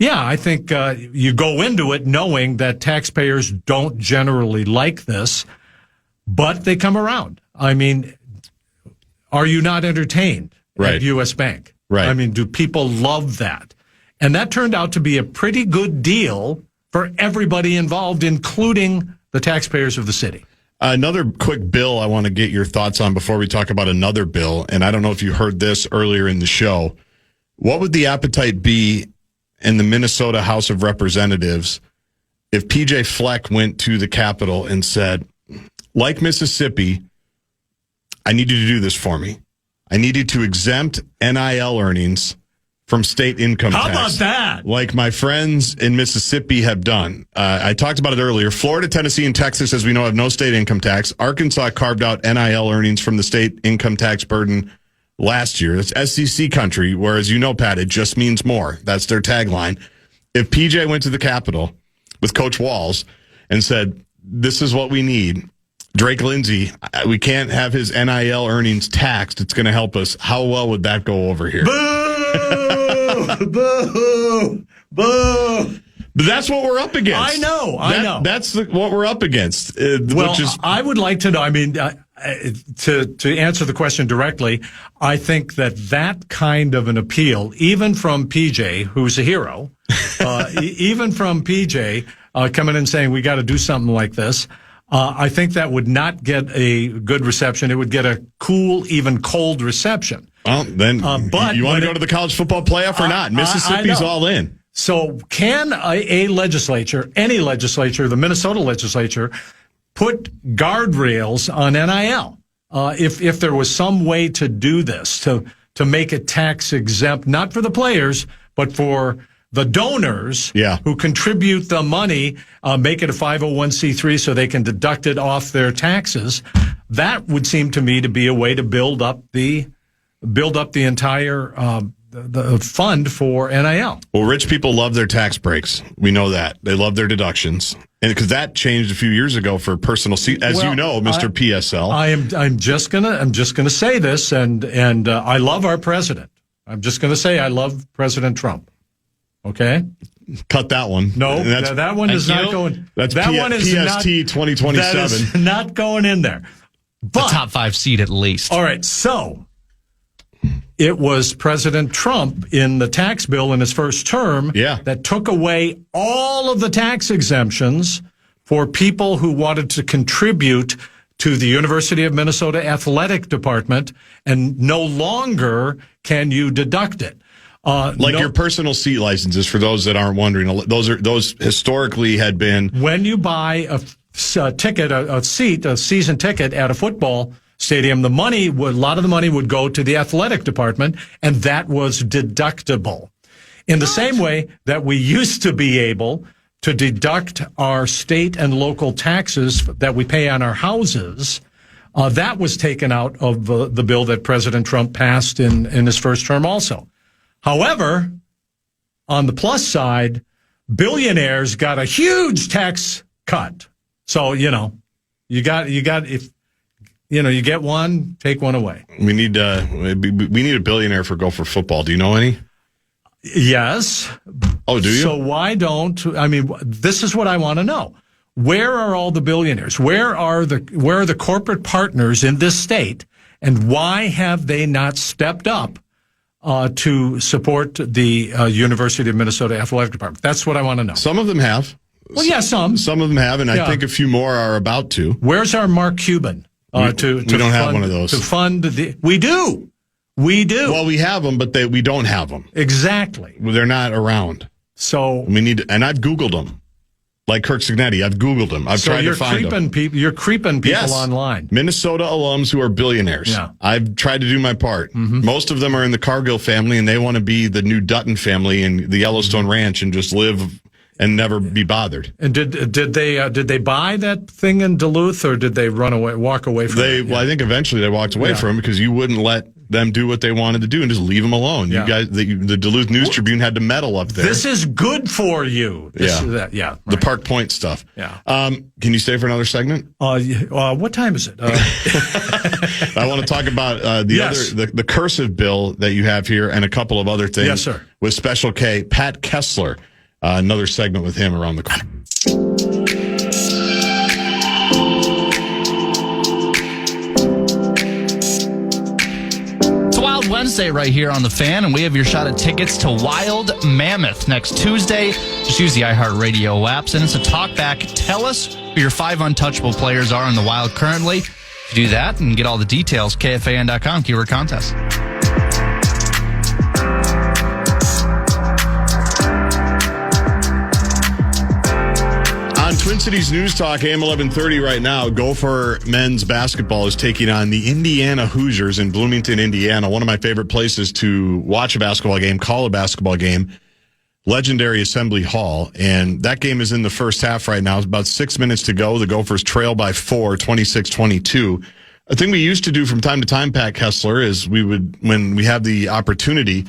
Yeah, I think you go into it knowing that taxpayers don't generally like this, but they come around. I mean, are you not entertained at U.S. Bank? Right. I mean, do people love that? And that turned out to be a pretty good deal for everybody involved, including the taxpayers of the city. Another quick bill I want to get your thoughts on before we talk about another bill, and I don't know if you heard this earlier in the show. What would the appetite be in the Minnesota House of Representatives if PJ Fleck went to the Capitol and said, like Mississippi, I need you to do this for me. I need you to exempt NIL earnings from state income tax. How about that? Like my friends in Mississippi have done. I talked about it earlier. Florida, Tennessee, and Texas, as we know, have no state income tax. Arkansas carved out NIL earnings from the state income tax burden last year. That's SEC country, whereas you know, Pat, it just means more. That's their tagline. If PJ went to the Capitol with Coach Walls and said, this is what we need, Drake Lindsay, we can't have his NIL earnings taxed. It's going to help us. How well would that go over here? Boo! Boo! Boo! But that's what we're up against. I know. That's what we're up against. I would like to know. I mean, to answer the question directly, I think that kind of an appeal, even from PJ, who's a hero, even from PJ coming in saying we got to do something like this, I think that would not get a good reception. It would get a cool, even cold reception. Well, then, but you want to go to the college football playoff or not? Mississippi's all in. So can a legislature, any legislature, the Minnesota legislature, put guardrails on NIL? If there was some way to do this, to make it tax exempt, not for the players, but for the donors who contribute the money, make it a 501c3 so they can deduct it off their taxes, that would seem to me to be a way to build up the entire the fund for NIL. Well, rich people love their tax breaks. We know that. They love their deductions. And because that changed a few years ago for personal you know, Mr. PSL. I'm just gonna say this, and I love our president. I'm just gonna say I love President Trump. Okay? Cut that one. No, that one is not going. That's that one is PST 2027. That is not going in there. But, the top 5 seed at least. All right, so it was President Trump in the tax bill in his first term that took away all of the tax exemptions for people who wanted to contribute to the University of Minnesota athletic department, and no longer can you deduct it. Your personal seat licenses, for those that aren't wondering, those historically had been when you buy a ticket, a season ticket at a football stadium, a lot of the money would go to the athletic department, and that was deductible. In the same way that we used to be able to deduct our state and local taxes that we pay on our houses, that was taken out of the bill that President Trump passed in his first term also. However, on the plus side, billionaires got a huge tax cut. So, you get one, take one away. We need a billionaire for Go for Football. Do you know any? Yes. Oh, do you? So why this is what I want to know. Where are all the billionaires? Where are the corporate partners in this state? And why have they not stepped up to support the University of Minnesota Athletic Department? That's what I want to know. Some of them have. Well, yeah, some. Some of them have, and I think a few more are about to. Where's our Mark Cuban? We don't have one of those. To fund we do. Well, we have them, but we don't have them. Exactly. Well, they're not around. So we need, and I've Googled them. Like Kirk Cignetti, I've Googled them. I've tried to find them. You're creeping people online. Minnesota alums who are billionaires. Yeah. I've tried to do my part. Mm-hmm. Most of them are in the Cargill family, and they want to be the new Dutton family in the Yellowstone Ranch and just live and never be bothered. And did they buy that thing in Duluth, or did they walk away from it? Well, I think eventually they walked away from it because you wouldn't let them do what they wanted to do and just leave them alone. Yeah. You guys, the Duluth News Tribune had to meddle up there. This is good for you. Right. The Park Point stuff. Yeah. Can you stay for another segment? What time is it? I want to talk about the cursive bill that you have here and a couple of other things. Yes, sir. With Special K, Pat Kessler. Another segment with him around the corner. It's Wild Wednesday right here on the Fan, and we have your shot at tickets to Wild Mammoth next Tuesday. Just use the iHeartRadio app. Send us a talk back. Tell us who your 5 untouchable players are in the Wild currently. If you do that and get all the details, KFAN.com, keyword contest. Twin Cities News Talk, AM 1130 right now. Gopher men's basketball is taking on the Indiana Hoosiers in Bloomington, Indiana. One of my favorite places to watch a basketball game, call a basketball game, legendary Assembly Hall. And that game is in the first half right now. It's about 6 minutes to go. The Gophers trail by 4, 26-22. A thing we used to do from time to time, Pat Kessler, is we would, when we have the opportunity,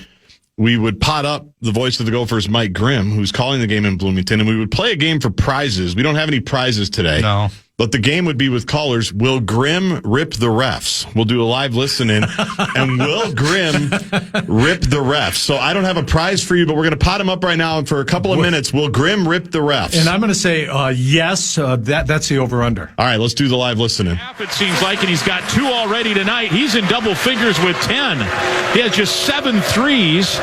we would pot up the voice of the Gophers, Mike Grimm, who's calling the game in Bloomington, and we would play a game for prizes. We don't have any prizes today. No. But the game would be with callers. Will Grimm rip the refs? We'll do a live listen-in, and will Grimm rip the refs? So I don't have a prize for you, but we're going to pot him up right now, and for a couple of minutes, will Grimm rip the refs? And I'm going to say yes, that's the over-under. All right, let's do the live listening. It seems like, and he's got 2 already tonight. He's in double figures with 10. He has just 7 threes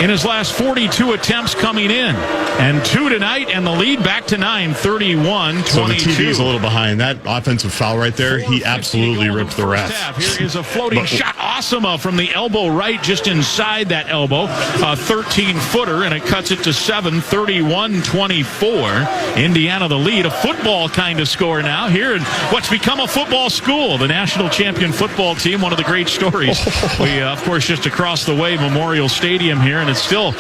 in his last 42 attempts coming in. And 2 tonight, and the lead back to 9, 31-22. So the TV's a little behind. That offensive foul right there, he absolutely ripped the ref. Here is a floating shot. Awesome from the elbow right, just inside that elbow. A 13-footer, and it cuts it to 7, 31-24. Indiana the lead. A football kind of score now here in what's become a football school. The national champion football team, one of the great stories. We, of course, just across the way, Memorial Stadium here, and it's still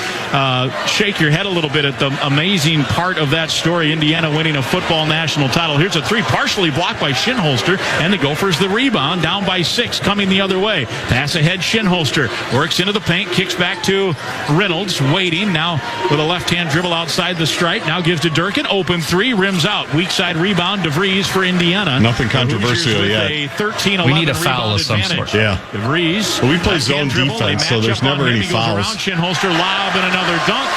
shake your head a little bit at the amazing part of that story. Indiana winning a football national title. Here's a 3 partially blocked by Shinholster, and the Gophers the rebound, down by 6, coming the other way. Pass ahead, Shinholster works into the paint, kicks back to Reynolds, waiting now with a left-hand dribble outside the stripe. Now gives to Durkin, open 3, rims out. Weak side rebound, DeVries for Indiana. Nothing controversial yet. A 13-11 we need a foul of some sort. Yeah. DeVries. Well, we play zone defense, so there's never any fouls. Shinholster lob and another dunk.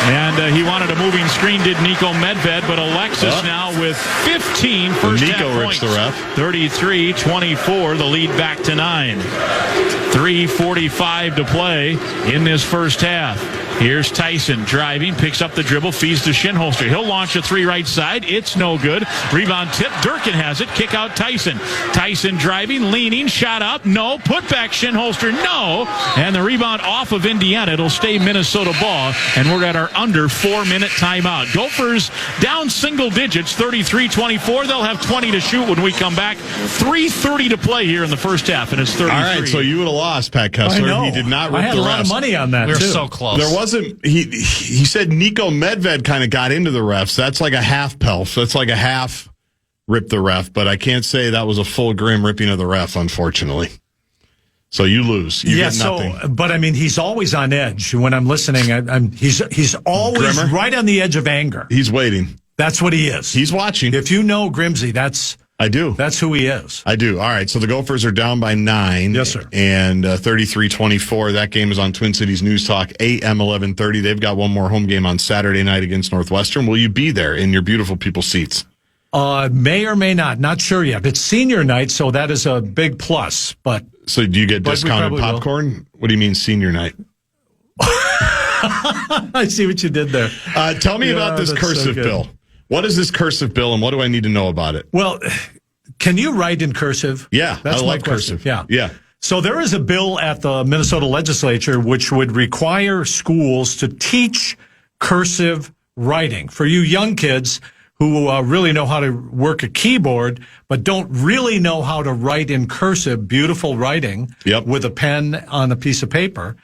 And he wanted a moving screen, did Nico Medved, but Alexis now with 15 first half points. Nico rips the ref. 33-24, the lead back to 9. 3:45 to play in this first half. Here's Tyson driving, picks up the dribble, feeds to Shinholster. He'll launch a 3 right side. It's no good. Rebound tip. Durkin has it. Kick out Tyson. Tyson driving, leaning, shot up. No. Put back Shinholster. No. And the rebound off of Indiana. It'll stay Minnesota ball. And we're at our under 4-minute timeout. Gophers down single digits, 33-24. They'll have 20 to shoot when we come back. 3:30 to play here in the first half, and it's 33. All right, so you would have lost, Pat Kessler. I know. He did not rip the refs. I had a lot of money on that, We were too. so close. There wasn't. He said Nico Medved kind of got into the refs. That's like a half pelf. That's like a half rip the ref. But I can't say that was a full Grimm ripping of the ref, unfortunately. So you lose. You get nothing. But I mean, he's always on edge. When I'm listening, he's always Grimmer? right on the edge of anger. He's waiting. That's what he is. He's watching. If you know Grimsey, I do. That's who he is. I do. All right. So the Gophers are down by 9. Yes, sir. And 33-24. That game is on Twin Cities News Talk, AM 1130. They've got one more home game on Saturday night against Northwestern. Will you be there in your beautiful people seats? May or may not. Not sure yet. It's senior night, so that is a big plus. But so do you get discounted popcorn? What do you mean senior night? I see what you did there. Tell me about this cursive bill. What is this cursive bill, and what do I need to know about it? Well, can you write in cursive? Yeah, that's I my love question. cursive. Yeah. So there is a bill at the Minnesota legislature which would require schools to teach cursive writing for you young kids who really know how to work a keyboard but don't really know how to write in cursive, beautiful writing with a pen on a piece of paper.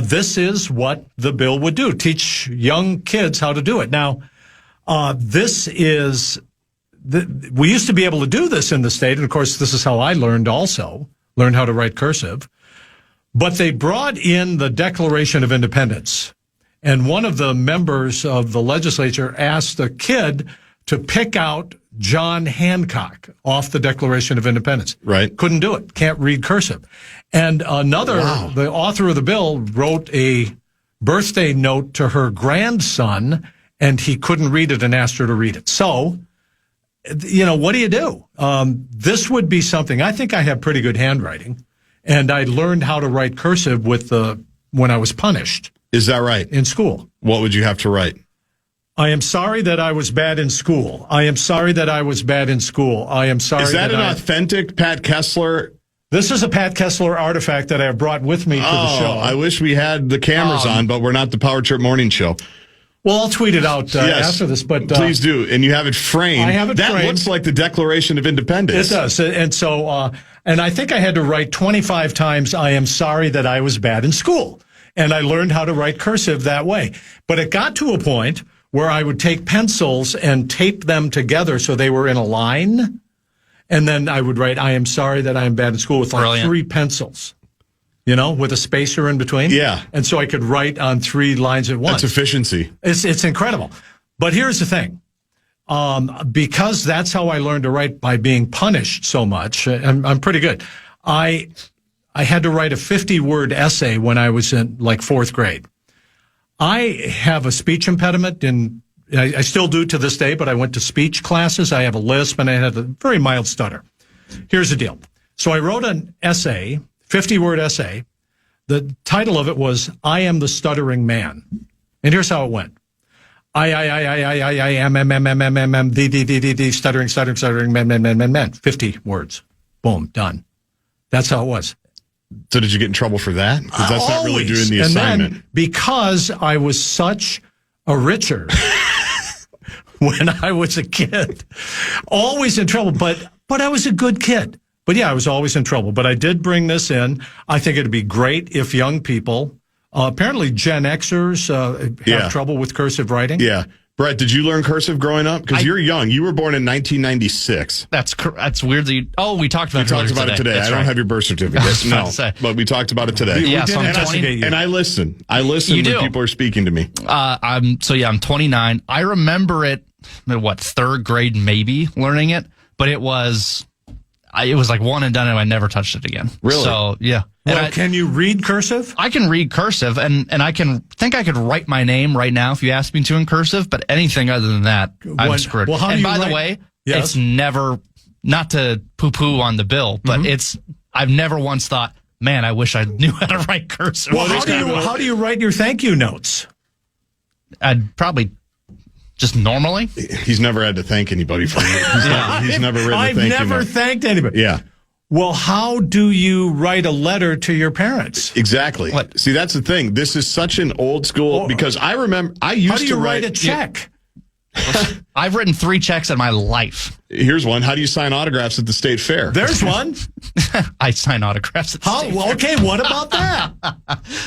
This is what the bill would do, teach young kids how to do it. Now, we used to be able to do this in the state, and of course, this is how I learned how to write cursive. But they brought in the Declaration of Independence, and one of the members of the legislature asked a kid to pick out John Hancock off the Declaration of Independence. Right. Couldn't do it. Can't read cursive. And the author of the bill wrote a birthday note to her grandson, and he couldn't read it and asked her to read it. So, what do you do? This would be something. I think I have pretty good handwriting, and I learned how to write cursive when I was punished. Is that right? In school. What would you have to write? I am sorry that I was bad in school. I am sorry that I was bad in school. I am sorry. Is that an authentic Pat Kessler? This is a Pat Kessler artifact that I have brought with me to the show. I wish we had the cameras on, but we're not the Power Trip Morning Show. Well, I'll tweet it out after this. But please do. And you have it framed. I have it framed. That looks like the Declaration of Independence. It does. And so, and I think I had to write 25 times, I am sorry that I was bad in school. And I learned how to write cursive that way. But it got to a point where I would take pencils and tape them together so they were in a line. And then I would write, I am sorry that I am bad in school with like 3 pencils, with a spacer in between. Yeah. And so I could write on 3 lines at once. That's efficiency. It's incredible. But here's the thing. Because that's how I learned to write by being punished so much. I'm pretty good. I had to write a 50-word essay when I was in like 4th grade. I have a speech impediment, and I still do to this day, but I went to speech classes. I have a lisp, and I had a very mild stutter. Here's the deal. So I wrote an essay, 50-word essay. The title of it was, I Am the Stuttering Man. And here's how it went. I am, stuttering, man. 50 words. Boom, done. That's how it was. So did you get in trouble for that? Because that's not really doing the assignment. And then, because I was such a Richard when I was a kid, always in trouble, but I was a good kid. But yeah, I was always in trouble. But I did bring this in. I think it'd be great if young people, apparently Gen Xers have trouble with cursive writing. Yeah. Brett, did you learn cursive growing up? Because you're young. You were born in 1996. That's weird that you... Oh, we talked about it today. I don't have your birth certificate. No, but we talked about it today. Yeah, so I'm 20. And I listen. I listen when people are speaking to me. I'm 29. I remember it, 3rd grade maybe, learning it. But it was like one and done, and I never touched it again. Really? So, yeah. Well, can you read cursive? I can read cursive, and I think I could write my name right now if you asked me to in cursive, but anything other than that, I'm screwed. Well, and by the way, it's never, not to poo-poo on the bill, but I've never once thought, man, I wish I knew how to write cursive. Well, how do you write your thank you notes? I'd probably... Just normally? He's never had to thank anybody for it. He's never written a thank you note. I've never thanked anybody. Yeah. Well, how do you write a letter to your parents? Exactly. See, that's the thing. This is such an old school, because I remember I used to write a check? I've written 3 checks in my life. Here's one. How do you sign autographs at the state fair? There's one. I sign autographs at the state fair. Okay, what about that?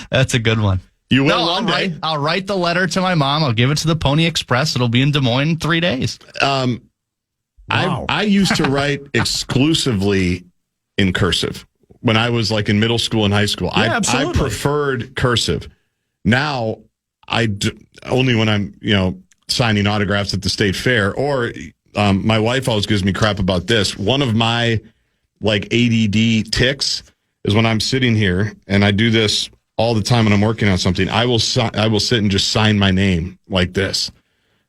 That's a good one. You will one day. I'll write the letter to my mom. I'll give it to the Pony Express. It'll be in Des Moines in 3 days. Wow. I used to write exclusively in cursive when I was like in middle school and high school. Yeah, I preferred cursive. Now, only when I'm signing autographs at the state fair, or my wife always gives me crap about this. One of my like ADD tics is when I'm sitting here, and I do this all the time when I'm working on something. I will sit and just sign my name like this.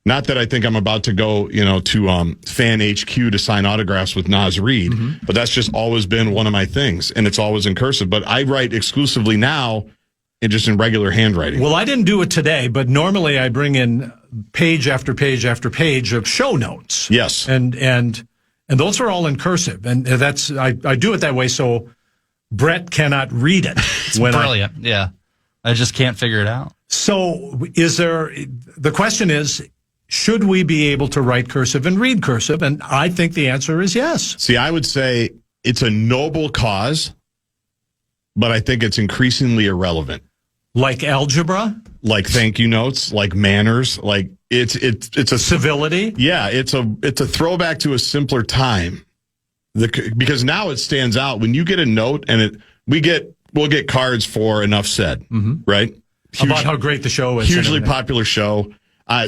Not that I think I'm about to go, to Fan HQ to sign autographs with Naz Reid, but that's just always been one of my things, and it's always in cursive. But I write exclusively now, just in regular handwriting. Well, I didn't do it today, but normally I bring in page after page after page of show notes. Yes, and those are all in cursive, and that's I do it that way so Brett cannot read it. It's brilliant. Yeah. I just can't figure it out. So the question is, should we be able to write cursive and read cursive? And I think the answer is yes. See, I would say it's a noble cause, but I think it's increasingly irrelevant. Like algebra? Like thank you notes, like manners, like it's a civility. Yeah, it's a throwback to a simpler time. Because now it stands out when you get a note, and we'll get cards for Enough Said, right? About how great the show is. Hugely popular show.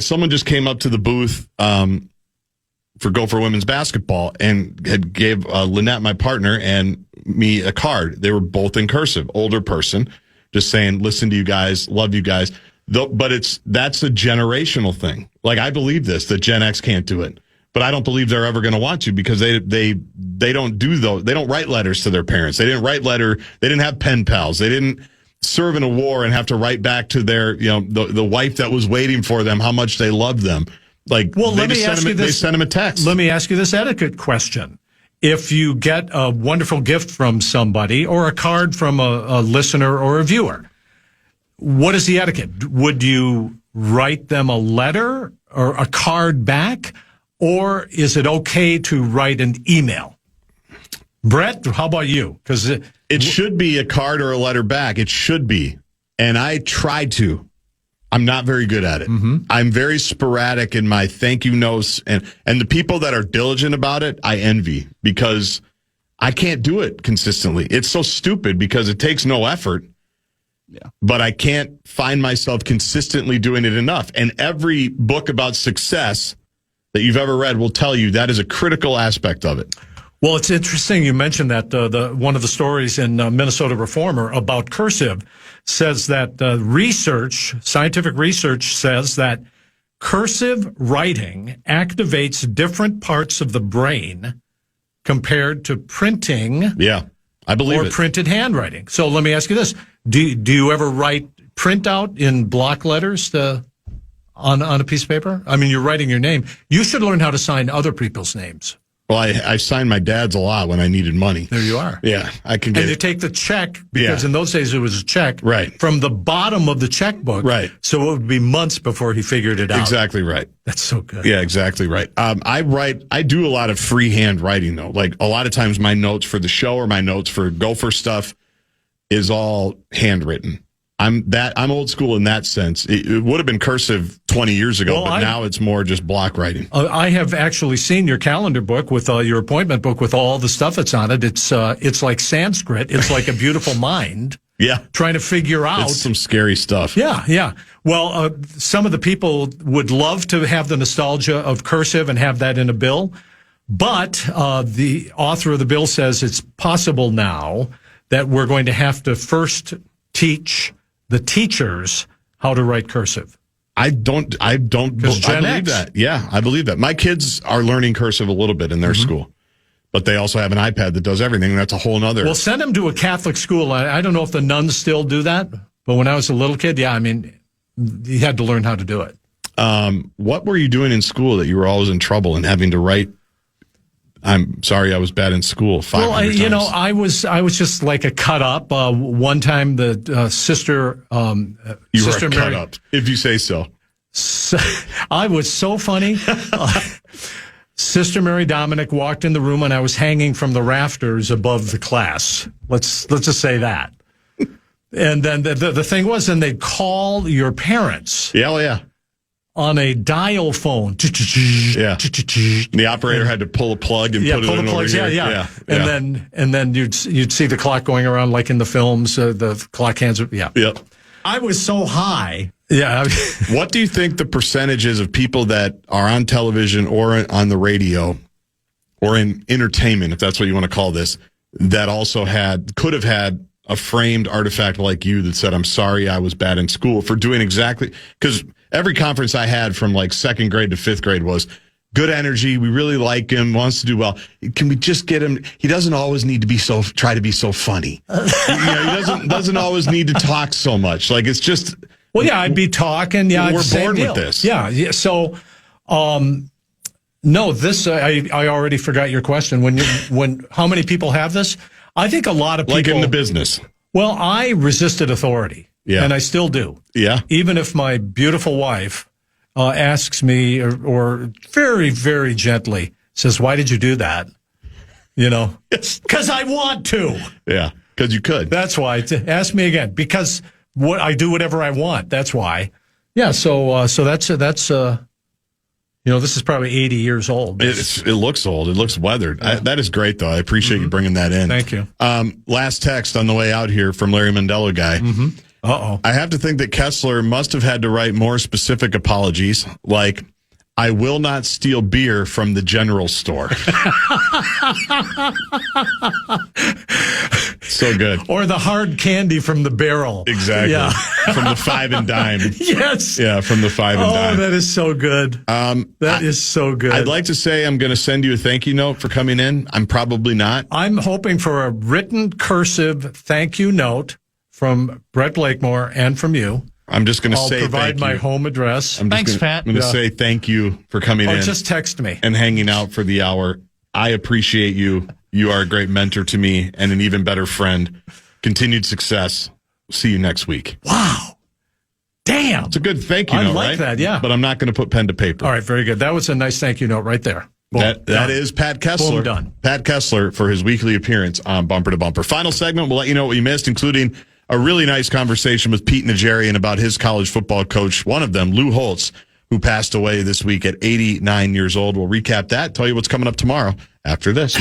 Someone just came up to the booth for Gopher Women's Basketball and gave Lynette, my partner, and me a card. They were both in cursive. Older person, just saying, listen to you guys, love you guys. But that's a generational thing. Like, I believe that Gen X can't do it. But I don't believe they're ever going to want to, because they don't do those. They don't write letters to their parents. They didn't They didn't have pen pals. They didn't serve in a war and have to write back to their, the wife that was waiting for them how much they loved them. Like, well, they sent them a text. Let me ask you this etiquette question. If you get a wonderful gift from somebody, or a card from a listener or a viewer, what is the etiquette? Would you write them a letter or a card back, or is it okay to write an email? Brett, how about you? Because it should be a card or a letter back. It should be. And I try to. I'm not very good at it. Mm-hmm. I'm very sporadic in my thank you notes. And the people that are diligent about it, I envy because I can't do it consistently. It's so stupid because it takes no effort. Yeah. But I can't find myself consistently doing it enough. And every book about success that you've ever read will tell you that is a critical aspect of it. Well, it's interesting you mentioned that one of the stories in Minnesota Reformer about cursive says that scientific research says that cursive writing activates different parts of the brain compared to printing. Yeah, I believe or it. Printed handwriting. So let me ask you this: Do you ever print out in block letters on a piece of paper? I mean, you're writing your name. You should learn how to sign other people's names. Well, I signed my dad's a lot when I needed money. There you are. Yeah, I can get And you it. take the check, because in those days it was a check, right, from the bottom of the checkbook. Right. So it would be months before he figured it out. Exactly right. That's so good. Yeah, exactly right. I do a lot of freehand writing, though. Like, a lot of times my notes for the show or my notes for Gopher stuff is all handwritten. I'm old school in that sense. It would have been cursive 20 years ago, but now it's more just block writing. I have actually seen your calendar book with your appointment book with all the stuff that's on it. It's like Sanskrit. It's like a beautiful mind. Yeah. Trying to figure out. It's some scary stuff. Yeah, yeah. Well, some of the people would love to have the nostalgia of cursive and have that in a bill. But the author of the bill says it's possible now that we're going to have to first teach the teachers how to write cursive. I believe that. Yeah, I believe that. My kids are learning cursive a little bit in their school, but they also have an iPad that does everything. That's a whole nother. Well, send them to a Catholic school. I don't know if the nuns still do that, but when I was a little kid, yeah, I mean, you had to learn how to do it. What were you doing in school that you were always in trouble and having to write? I'm sorry, I was bad in school. 500 times. You know, I was just like a cut up. One time, the sister, you Sister were a Mary, cut up, if you say so. I was so funny. Sister Mary Dominic walked in the room, and I was hanging from the rafters above the class. Let's just say that. And then the thing was, then they'd call your parents. Yeah, well, yeah. On a dial phone. Yeah. The operator had to pull a plug and put it in over here. Yeah. And then you'd see the clock going around like in the films, the clock hands. Yeah. Yep. I was so high. Yeah. What do you think the percentage is of people that are on television or on the radio or in entertainment, if that's what you want to call this, that also could have had a framed artifact like you that said, I'm sorry I was bad in school for doing exactly, because every conference I had from like second grade to fifth grade was good energy. We really like him, wants to do well. Can we just get him? He doesn't always need to try to be so funny. He doesn't always need to talk so much. Like, it's just. Well, yeah, I'd be talking. Yeah, we're born with this. Yeah. So, no, this, I already forgot your question. How many people have this? I think a lot of people. Like in the business. Well, I resisted authority. Yeah. And I still do. Yeah. Even if my beautiful wife asks me or very, very gently says, why did you do that? You know, because I want to. Yeah. Because you could. That's why. Ask me again. Because I do whatever I want. That's why. Yeah. So that's this is probably 80 years old. It looks old. It looks weathered. Yeah. That is great, though. I appreciate you bringing that in. Thank you. Last text on the way out here from Larry Mandela guy. Mm-hmm. Uh-oh. I have to think that Kessler must have had to write more specific apologies, like, I will not steal beer from the general store. So good. Or the hard candy from the barrel. Exactly. Yeah. From the 5 and dime. Yes. Yeah, from the 5 and dime. Oh, that is so good. That is so good. I'd like to say I'm going to send you a thank you note for coming in. I'm probably not. I'm hoping for a written cursive thank you note from Brett Blakemore and from you. I'm just going to say I'll provide thank you. my home address. Thanks, Pat. I'm going to say thank you for coming in. Just text me. And hanging out for the hour. I appreciate you. You are a great mentor to me and an even better friend. Continued success. See you next week. Wow. Damn. It's a good thank you I note, like right? that, yeah. But I'm not going to put pen to paper. All right, very good. That was a nice thank you note right there. Boom, That is Pat Kessler. Boom, done. Pat Kessler for his weekly appearance on Bumper to Bumper. Final segment, we'll let you know what you missed, including a really nice conversation with Pete Najarian about his college football coach, one of them, Lou Holtz, who passed away this week at 89 years old. We'll recap that, tell you what's coming up tomorrow after this.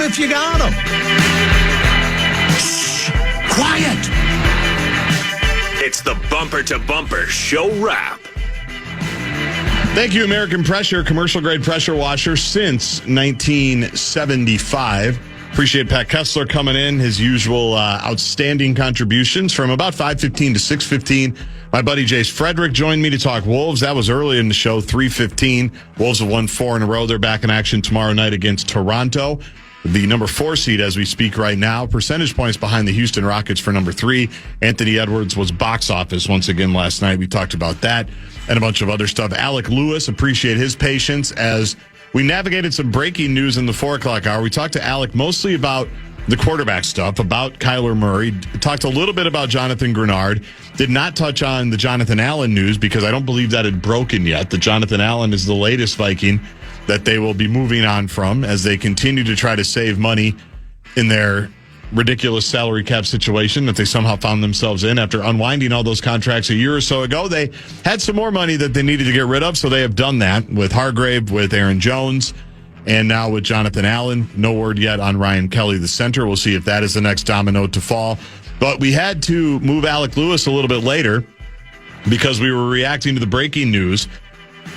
If you got them. Shh, quiet. It's the Bumper to Bumper Show Wrap. Thank you, American Pressure, commercial grade pressure washer since 1975. Appreciate Pat Kessler coming in, his usual outstanding contributions from about 5:15 to 6:15. My buddy Jace Frederick joined me to talk Wolves. That was early in the show, 3:15. Wolves have won 4 in a row. They're back in action tomorrow night against Toronto. The number 4 seed as we speak right now. Percentage points behind the Houston Rockets for number 3. Anthony Edwards was box office once again last night. We talked about that and a bunch of other stuff. Alec Lewis, appreciate his patience as we navigated some breaking news in the 4 o'clock hour. We talked to Alec mostly about the quarterback stuff, about Kyler Murray. Talked a little bit about Jonathan Grenard. Did not touch on the Jonathan Allen news because I don't believe that had broken yet. That Jonathan Allen is the latest Viking that they will be moving on from as they continue to try to save money in their ridiculous salary cap situation that they somehow found themselves in after unwinding all those contracts a year or so ago. They had some more money that they needed to get rid of, so they have done that with Hargrave, with Aaron Jones, and now with Jonathan Allen. No word yet on Ryan Kelly, the center. We'll see if that is the next domino to fall. But we had to move Alec Lewis a little bit later because we were reacting to the breaking news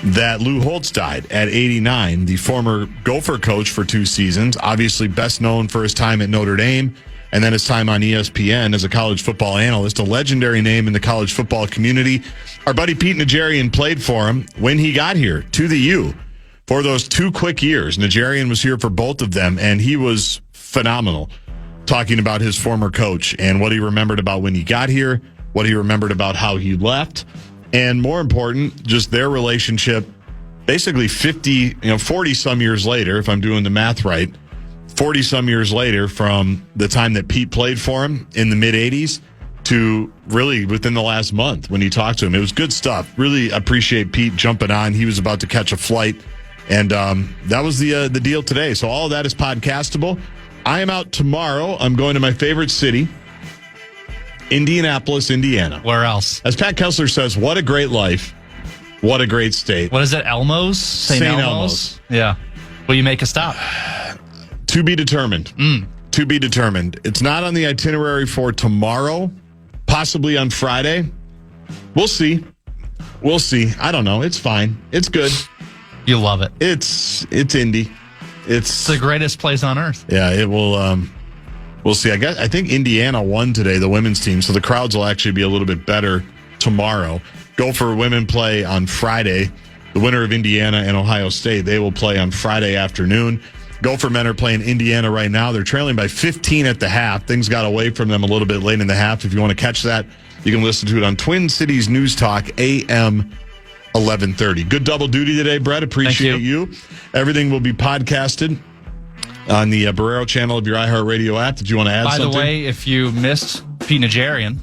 that Lou Holtz died at 89, the former Gopher coach for 2 seasons, obviously best known for his time at Notre Dame and then his time on ESPN as a college football analyst, a legendary name in the college football community. Our buddy Pete Najarian played for him when he got here to the U for those 2 quick years. Najarian was here for both of them, and he was phenomenal talking about his former coach and what he remembered about when he got here, what he remembered about how he left. And more important, just their relationship, basically 40 some years later, if I'm doing the math right, 40 some years later from the time that Pete played for him in the mid 80s to really within the last month when he talked to him. It was good stuff. Really appreciate Pete jumping on. He was about to catch a flight. And that was the deal today. So all of that is podcastable. I am out tomorrow. I'm going to my favorite city, Indianapolis, Indiana. Where else? As Pat Kessler says, what a great life. What a great state. What is it, Elmo's? St. Elmo's? Yeah. Will you make a stop? To be determined. To be determined. It's not on the itinerary for tomorrow, possibly on Friday. We'll see. We'll see. I don't know. It's fine. It's good. You love it. It's Indy. It's the greatest place on earth. Yeah, it will. We'll see. I think Indiana won today, the women's team, so the crowds will actually be a little bit better tomorrow. Gopher women play on Friday. The winner of Indiana and Ohio State, they will play on Friday afternoon. Gopher men are playing Indiana right now. They're trailing by 15 at the half. Things got away from them a little bit late in the half. If you want to catch that, you can listen to it on Twin Cities News Talk, AM 1130. Good double duty today, Brett. Appreciate you. Everything will be podcasted on the Barreiro channel of your iHeartRadio app. Did you want to add something? By the way, if you missed Pete Najarian,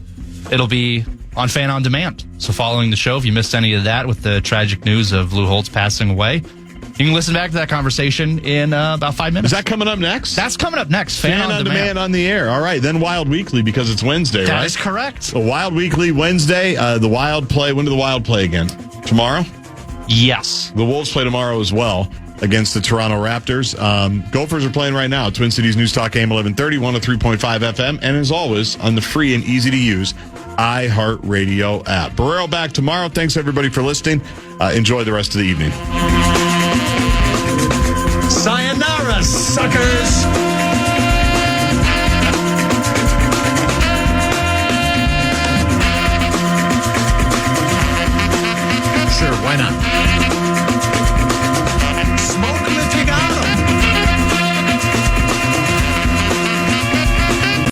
it'll be on Fan On Demand. So following the show, if you missed any of that with the tragic news of Lou Holtz passing away, you can listen back to that conversation in about 5 minutes. Is that coming up next? That's coming up next. Fan on Demand on the air. All right. Then Wild Weekly because it's Wednesday, right? That is correct. So Wild Weekly Wednesday. The Wild play. When do the Wild play again? Tomorrow? Yes. The Wolves play tomorrow as well against the Toronto Raptors. Gophers are playing right now. Twin Cities News Talk AM 1130, 103.5 FM, and as always, on the free and easy-to-use iHeartRadio app. Barreiro back tomorrow. Thanks, everybody, for listening. Enjoy the rest of the evening. Sayonara, suckers!